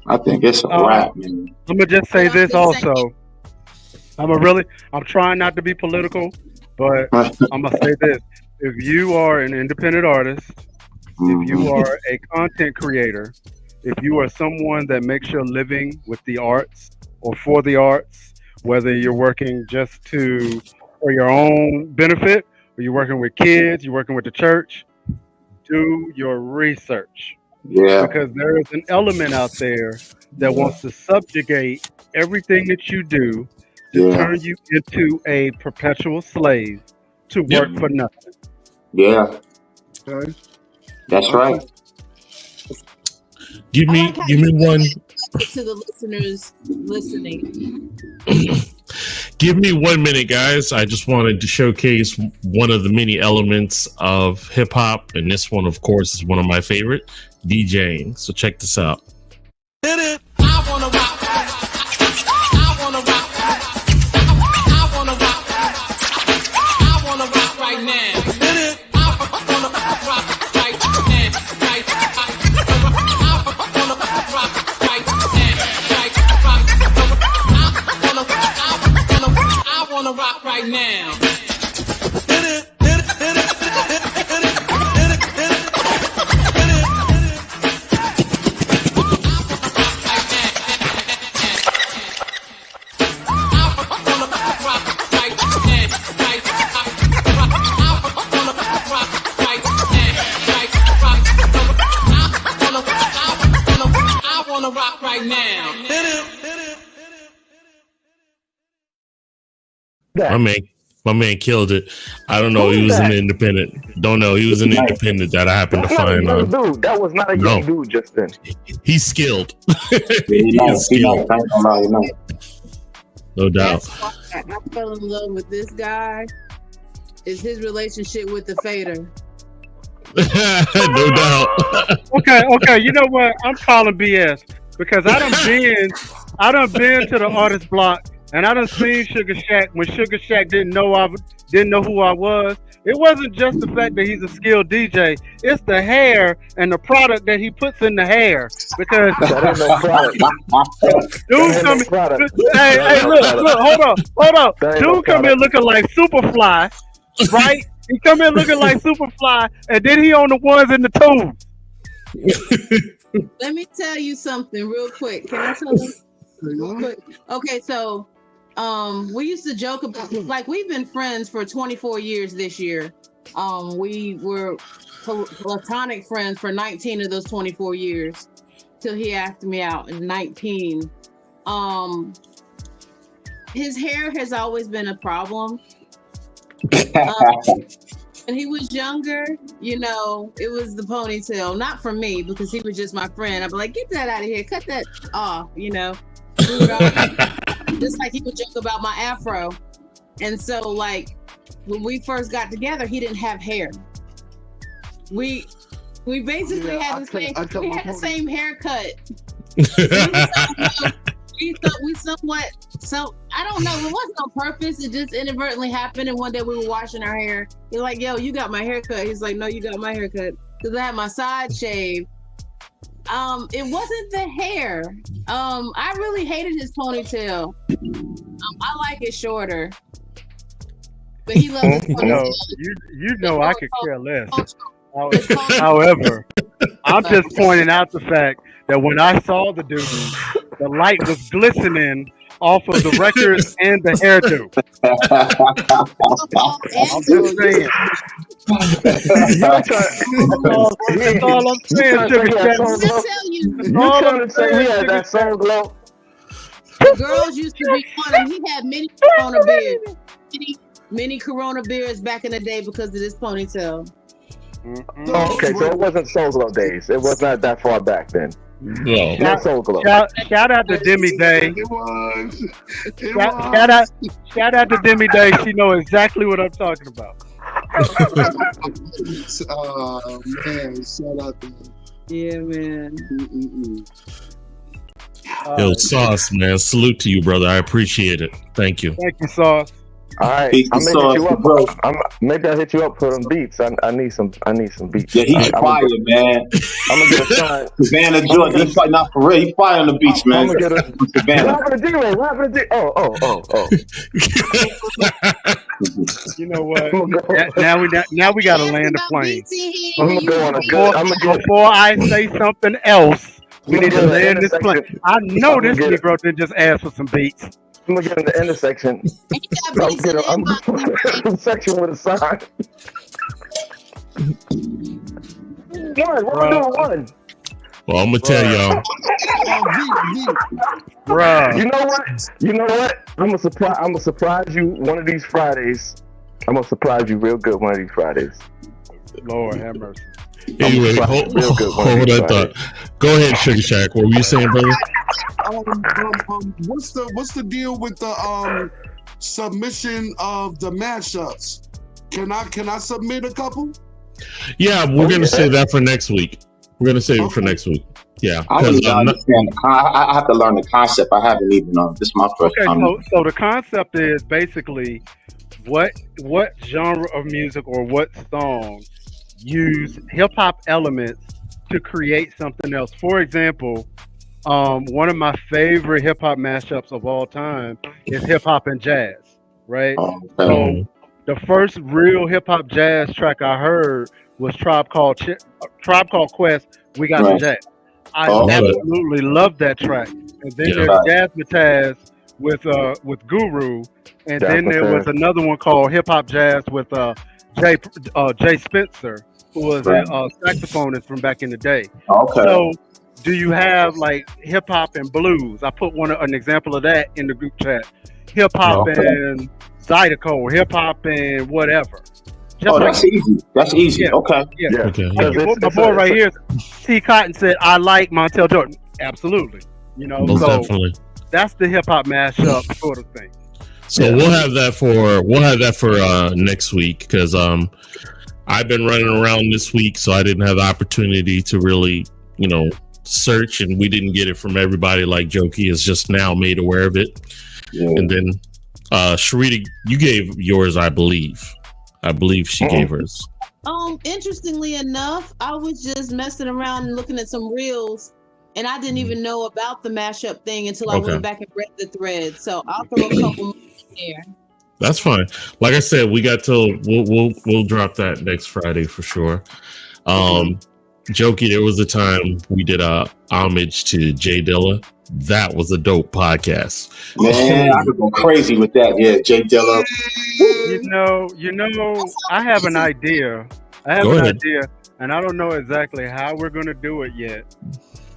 I think it's a wrap, man. I'm gonna just say this also. I'm trying not to be political, but I'm gonna say this: if you are an independent artist, if you are a content creator, if you are someone that makes your living with the arts or for the arts, whether you're working just for your own benefit, or you're working with kids, you're working with the church, do your research. Yeah. Because there is an element out there that wants to subjugate everything that you do to turn you into a perpetual slave to work for nothing. Yeah. That's right. Give me one. To the listeners listening. Give me 1 minute, guys. I just wanted to showcase one of the many elements of hip hop, and this one, of course, is one of my favorite, DJing. So check this out. Hit it. I wanna rock. I wanna rock. I wanna rock. I wanna rock right now. Hit it. I wanna rock right now. Right. I wanna rock right now. I wanna rock right now. Hit it. Hit it. Hit it. Hit it. Hit it. Hit it. Rock right now. Hit it. Hit it. My man killed it. I don't know. He was an independent. Don't know. He was an independent that I happened to find. Dude, that was not a young dude just then. He's skilled. He's skilled. No doubt. That's why I fell in love with this guy. Is his relationship with the Fader. No doubt. Okay. You know what? I'm calling BS because I done been to the artist block and I done seen Sugar Shack when Sugar Shack didn't know who I was. It wasn't just the fact that he's a skilled DJ. It's the hair and the product that he puts in the hair. Because dude come in, hey, look, hold on. Dude come in looking like Superfly, right? He come in looking like Superfly, and then he on the ones in the tubes. Let me tell you something real quick. Can I tell you real quick? Okay, so we used to joke about, like, we've been friends for 24 years this year. We were platonic friends for 19 of those 24 years till he asked me out in 19. His hair has always been a problem. When he was younger, you know, it was the ponytail. Not for me, because he was just my friend. I'd be like, get that out of here, cut that off, you know. Just like he would joke about my afro. And so, like, when we first got together, he didn't have hair. We basically had the same haircut. I don't know. It wasn't on purpose. It just inadvertently happened. And one day we were washing our hair. He's like, "Yo, you got my haircut." He's like, "No, you got my haircut," because I had my side shaved. It wasn't the hair. I really hated his ponytail. I like it shorter. But he loves his ponytail. You know, I could care less. However, I'm just pointing out the fact that when I saw the dude, the light was glistening off of the record and the hairdo. I'm just saying. That's all I'm saying, Sugar Shack. You trying to say he had that soul glow? Girls used to be on him. He had many Corona beards. Many Corona beards back in the day because of this ponytail. Oh, okay, so it wasn't Soul Glow days. It was not that far back then. No. Not Soul Glow. Shout out to Demi Day. It was. Shout out to Demi Day. She knows exactly what I'm talking about. Man, shout out to him. Yeah, man. Yo, Sauce, man, salute to you, brother. I appreciate it. Thank you. Thank you, Sauce. All right, Peace I'm and gonna hit you sauce, up. bro. Maybe I'll hit you up for them beats. I need some beats. Yeah, he's fire, man. I'm gonna get a sign. Savannah, Georgia. He's fire, not for real. He's fire on the beach, man. I'm gonna get a. Savannah. What happened to D-Ray? What happened to D? Oh. You know what? Now we got to land the plane. I'm gonna go on a good. Before I say something else, we need to land this plane. I know this Negro didn't just ask for some beats. I'm gonna get in the intersection. I'm get a section with a sign. One. Well, I'm gonna tell y'all. Bruh. You know what? I'm gonna surprise you one of these Fridays. I'm gonna surprise you real good one of these Fridays. Lord have mercy. Anyway, hold that thought. Go ahead, Sugar Shack. What were you saying, brother? What's the deal with the submission of the mashups? Can I submit a couple? Yeah, we're gonna save that for next week. We're gonna save it for next week. Yeah, I don't even understand. I have to learn the concept. I haven't even. This is my first time. So the concept is basically what genre of music or what song use hip hop elements to create something else. For example, one of my favorite hip hop mashups of all time is hip hop and jazz. Right. So the first real hip hop jazz track I heard was Tribe Called Quest. We Got the Jazz. I absolutely love that track. And then there's Jazzmatazz with Guru, and then there was another one called Hip Hop Jazz with Jay Spencer, who was a saxophonist from back in the day. Okay. So, do you have like hip hop and blues? I put an example of that in the group chat. Hip hop and Zydeco, hip hop and whatever. That's easy. That's easy. Yeah. Okay. Yeah. Okay. My boy right here, T. Cotton said, "I like Montel Jordan." Absolutely. You know, most so definitely. That's the hip hop mashup sort of thing. So we'll have that for next week because I've been running around this week, so I didn't have the opportunity to really search, and we didn't get it from everybody like Jokey is just now made aware of it. Yeah. And then Sharita, you gave yours, I believe she gave hers. Interestingly enough, I was just messing around and looking at some reels, and I didn't even know about the mashup thing until I went back and read the thread. So I'll throw a couple more in there. That's fine. Like I said, we got till we'll drop that next Friday for sure. Jokey, there was a time we did a homage to Jay Dilla. That was a dope podcast. Man, I could go crazy with that. Yeah, Jay Dilla. You know, I have an idea. And I don't know exactly how we're going to do it yet.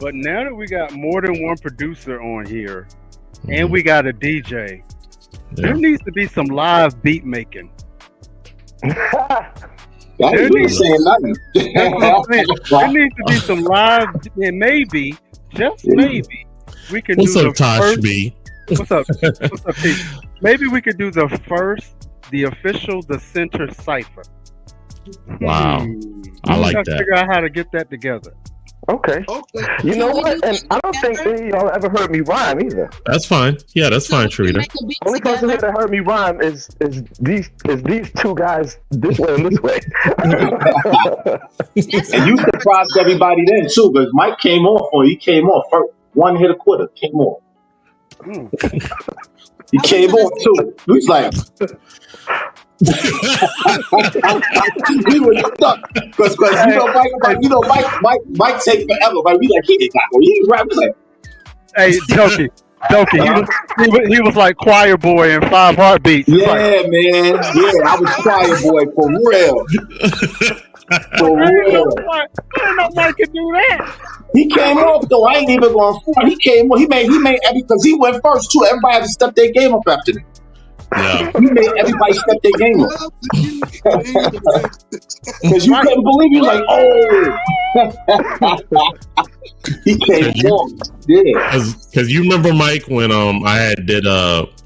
But now that we got more than one producer on here, and we got a DJ, there needs to be some live beat making. There needs to be some live, and maybe, just maybe, we can What's do up, Tosh B? What's up, T? Maybe we could do the official The Center Cypher. Wow. I like that. Figure out how to get that together. Okay. You know what? And I don't think any of y'all ever heard me rhyme either. That's fine. Yeah, that's fine, Sharita. Only person here that heard me rhyme is these two guys this way and this way. And you surprised everybody then too, because Mike came off for you. He came off first. One hit a quitter. Came off. He came off too. He was like. He was stuck because Mike take forever. But we like he didn't got one. He rap like, hey, Jokey, he was like choir boy in 5 Heartbeats. Yeah, man. Yeah, I was choir boy for real. For real. I didn't know Mike could do that. He came off though. I ain't even going front. He came off. He made because he went first too. Everybody had to step their game up after him. Yeah. He made everybody step their game up. Because you couldn't believe he was like, oh. He came off. Yeah. Because you remember, Mike, when I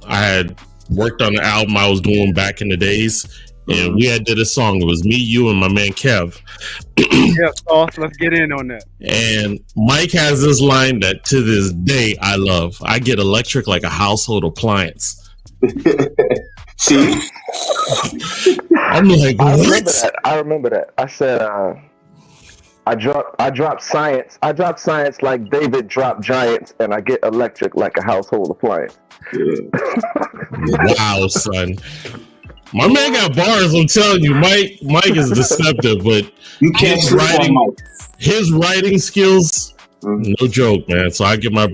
had worked on the album I was doing back in the days, and we had did a song. It was me, you, and my man Kev. Yeah, Sauce, let's get in on that. And Mike has this line that to this day I love. I get electric like a household appliance. See, I'm like, what? I remember that. I said, I dropped science. I drop science like David dropped giants, and I get electric like a household appliance. Wow, son. My man got bars. I'm telling you, Mike is deceptive, but you can't his writing skills, no joke, man. So I give my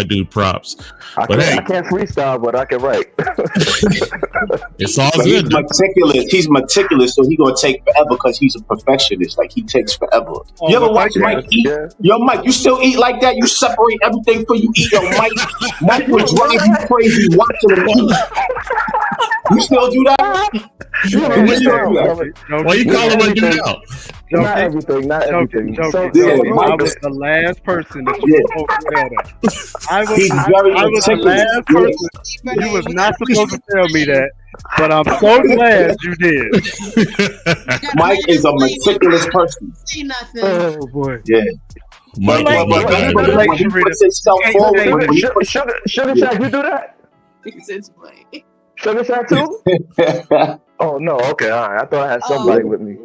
dude props. I can't freestyle, but I can write. It's all but good. He's meticulous, so he gonna take forever because he's a perfectionist. Like he takes forever. You ever watch Mike eat? Yeah. Yo, Mike, you still eat like that? You separate everything for you eat. Yo, Mike would drive you crazy watching him eat. You still do that? Why you calling my dude out? Not everything. I was the last person that you supposed to tell that. I was the last person. You was not supposed to tell me that, but I'm so glad you did. Mike is a meticulous person. See nothing. Oh boy. Yeah. Mike, when he puts himself forward, Sugar Shack, you do that? Sugar Shack too? Oh no, okay, all right. I thought I had somebody with me.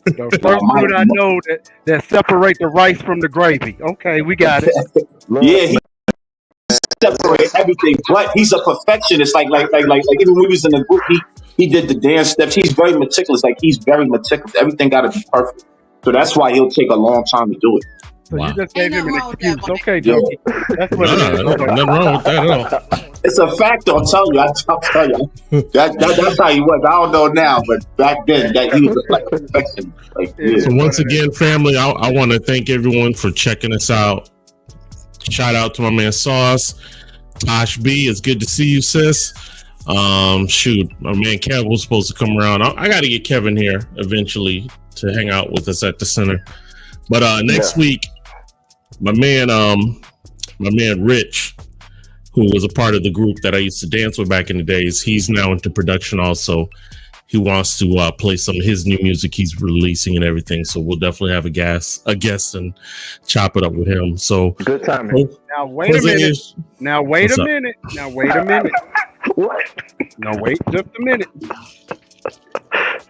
The first food I know that separate the rice from the gravy. Okay, we got it. Yeah, he separate everything, but he's a perfectionist. Like even when we was in the group, he did the dance steps. He's very meticulous. He's very meticulous. Everything got to be perfect. So that's why he'll take a long time to do it. So you just gave him an excuse. Okay, Jokey. That's what it is. Nothing wrong with that at all. It's a fact, I'll tell you. That's how he was. I don't know now, but back then, that he was like perfection. So once again, family, I want to thank everyone for checking us out. Shout out to my man Sauce, Tosh B. It's good to see you, sis. Shoot, my man Kev was supposed to come around. I got to get Kevin here eventually to hang out with us at the center. But next week, my man Rich, who was a part of the group that I used to dance with back in the days, he's now into production also. He wants to play some of his new music he's releasing and everything. So we'll definitely have a guest and chop it up with him. So good time. Now wait a minute. Now wait a minute. What? Now wait just a minute.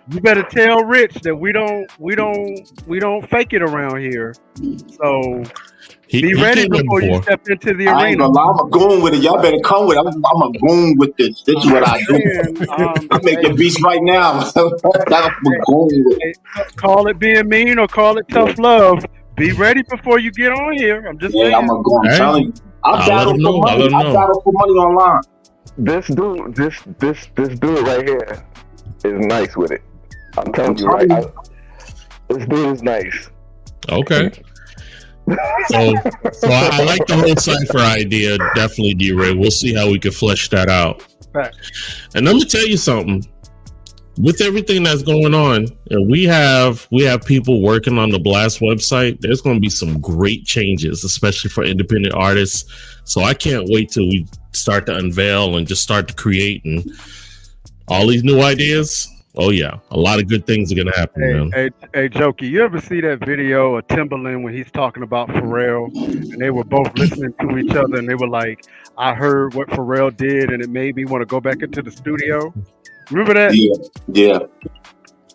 You better tell Rich that we don't fake it around here. So be ready before you step into the arena. I'm a goon with it. Y'all better come with it. I'm a goon with this. This is what I do. I'm making beats right now. I'm a goon with it. Call it being mean or call it tough love. Be ready before you get on here. I'm just saying. I'm a goon. I'm telling you. I battle for money. I battle for money online. This dude right here is nice with it. I'm telling you, right? This dude is nice. Okay. So I like the whole cipher idea. Definitely, D-Ray. We'll see how we can flesh that out. Right. And let me tell you something. With everything that's going on, and we have people working on the Blast website. There's going to be some great changes, especially for independent artists. So I can't wait till we start to unveil and just start to create and all these new ideas. Oh yeah, a lot of good things are gonna happen, man. Hey, Jokey, you ever see that video of Timbaland when he's talking about Pharrell, and they were both listening to each other, and they were like, "I heard what Pharrell did, and it made me want to go back into the studio." Remember that? Yeah.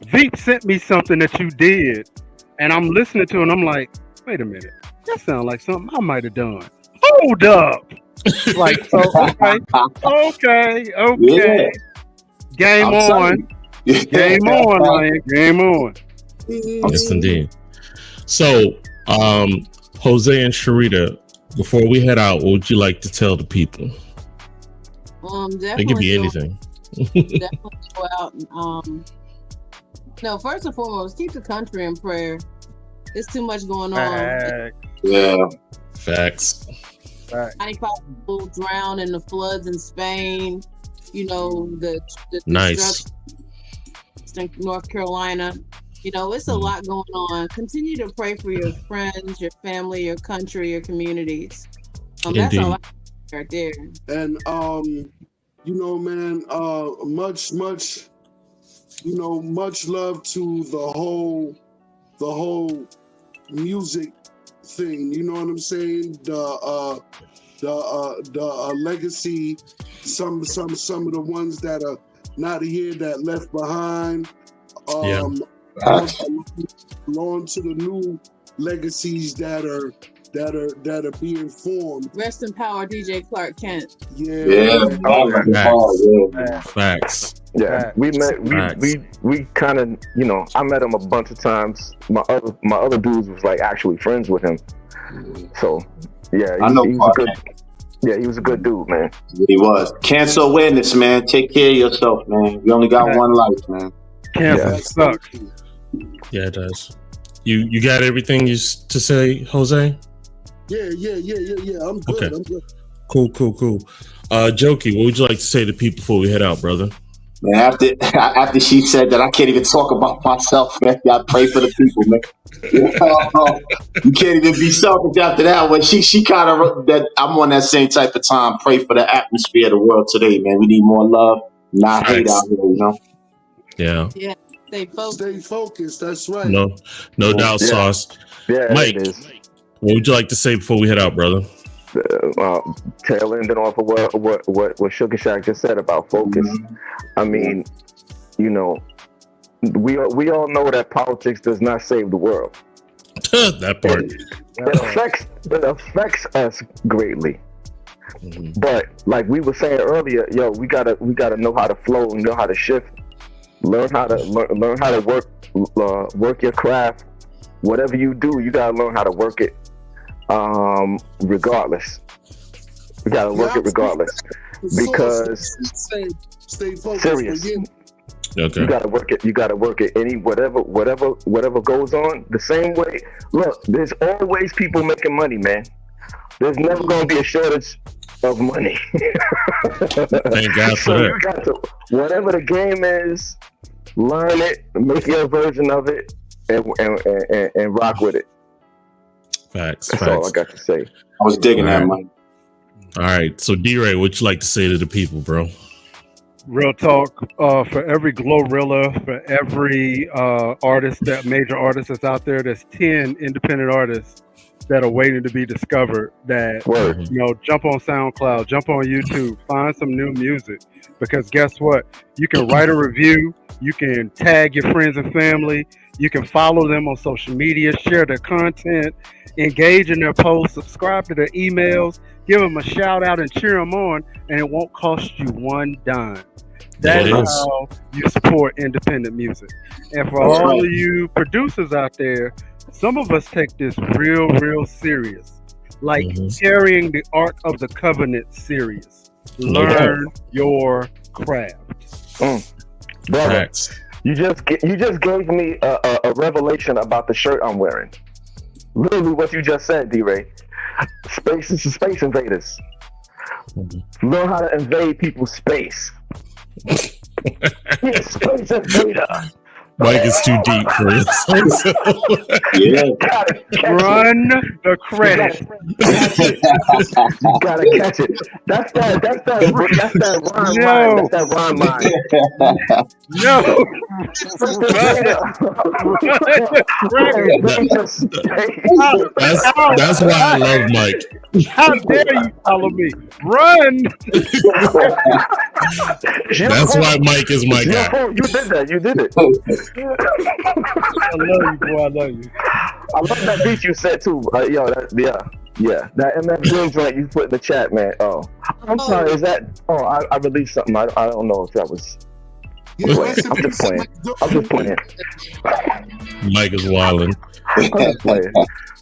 Veep sent me something that you did, and I'm listening to it, and I'm like, "Wait a minute, that sounds like something I might have done." Hold up, like so. Okay. Yeah. Game on. Game on, man. Game on. Yes, indeed. So, Jose and Sharita, before we head out, what would you like to tell the people? Definitely. It could be anything. Definitely go out and no, first and foremost, keep the country in prayer. There's too much going on. Yeah. Facts. 95 people drowned in the floods in Spain. You know, the nice. In North Carolina. You know, it's a lot going on. Continue to pray for your friends, your family, your country, your communities. That's all right there. And you know, man, much love to the whole music thing. You know what I'm saying? The legacy, some of the ones that are not here that left behind. Along to the new legacies that are being formed. Rest in power, DJ Clark Kent. Facts. Yeah, we kind of, I met him a bunch of times. My other dudes was like actually friends with him. So yeah, he was a good. Yeah, he was a good dude, man. He was. Cancer awareness, man. Take care of yourself, man. You only got one life, man. Cancer sucks. Yeah, it does. You got everything to say, Jose? Yeah. I'm good. Okay. I'm good. Cool. Jokey, what would you like to say to people before we head out, brother? Man, after she said that, I can't even talk about myself, man. I pray for the people, man. You can't even be selfish after that one. She kind of that. I'm on that same type of time. Pray for the atmosphere of the world today, man. We need more love, not hate out here, Yeah. Stay focused. That's right. No doubt, Sauce. Yeah, Mike, what would you like to say before we head out, brother? Tail ending off of what Sugar Shack just said about focus. I mean, we all know that politics does not save the world. That part. It affects us greatly. But like we were saying earlier, we gotta know how to flow and know how to shift. Learn how to work your craft. Whatever you do, you gotta learn how to work it. Regardless, we gotta work it regardless because stay focused. Serious. Okay. You gotta work it. You gotta work it. Whatever goes on. The same way. Look, there's always people making money, man. There's never gonna be a shortage of money. Thank God for that. You got to, whatever the game is, learn it, make your version of it, and rock with it. Facts. That's all I got to say. I was digging that, Mike. All right. So, D-Ray, what you like to say to the people, bro? Real talk. For every Glorilla, for every major artist that's out there, there's 10 independent artists that are waiting to be discovered. That jump on SoundCloud, jump on YouTube, find some new music. Because guess what? You can write a review. You can tag your friends and family. You can follow them on social media, share their content, engage in their posts, subscribe to their emails, give them a shout out and cheer them on, and it won't cost you one dime. That is how you support independent music. And for all of you producers out there, some of us take this real serious, like carrying the Art of the Covenant serious. Learn your craft. Brother, you just gave me a revelation about the shirt I'm wearing. Literally what you just said, D-Ray. Space invaders. Learn how to invade people's space. Space invader. Mike is too deep for it. Run the credit. You gotta catch it. That's that rhyme line. That's that rhyme line. No. That's why I love Mike. How dare you follow me? Run. That's why Mike is my guy. You did that. You did it. I love you, boy. I love you. I love that beat you said too. Yeah. That MF Doom joint you put in the chat, man. Oh, I'm sorry. Is that? Oh, I released something. I don't know if that was. I'm just playing. Mike is wilding. I'm just playing.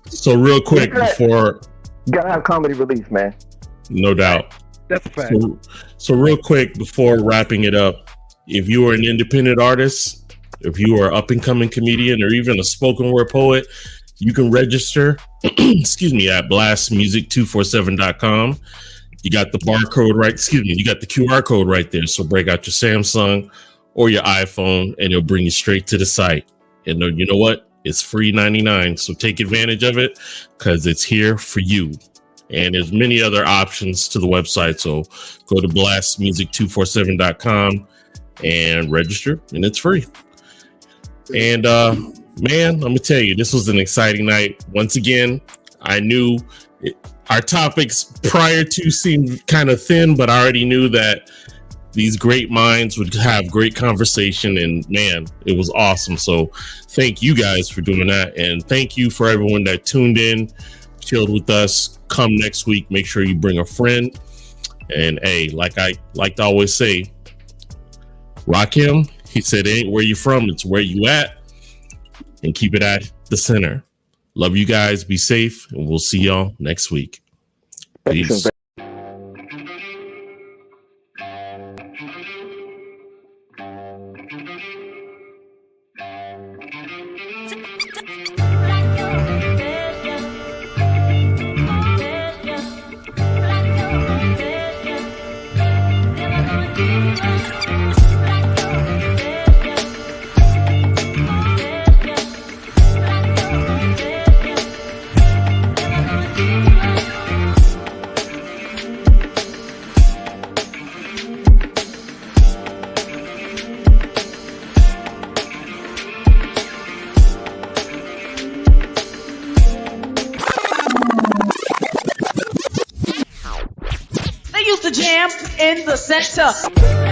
So real quick before. You gotta have comedy relief, man. No doubt. That's a fact. So real quick before wrapping it up, if you are an independent artist, if you are an up-and-coming comedian, or even a spoken word poet, you can register, at blastmusic247.com. You got the barcode right, you got the QR code right there. So break out your Samsung or your iPhone and it'll bring you straight to the site. And you know what? It's free 99. So take advantage of it because it's here for you. And there's many other options to the website. So go to blastmusic247.com and register, and it's free. And man, I'm gonna tell you, this was an exciting night. Once again, I knew our topics prior to seemed kind of thin, but I already knew that these great minds would have great conversation, and man, it was awesome. So thank you guys for doing that, and thank you for everyone that tuned in, chilled with us. Come next week, make sure you bring a friend. And hey, like I like to always say, Rakim, he said, it ain't where you from, it's where you at, and keep it at the center. Love you guys, be safe, and we'll see y'all next week. Peace. They used to jam in the center.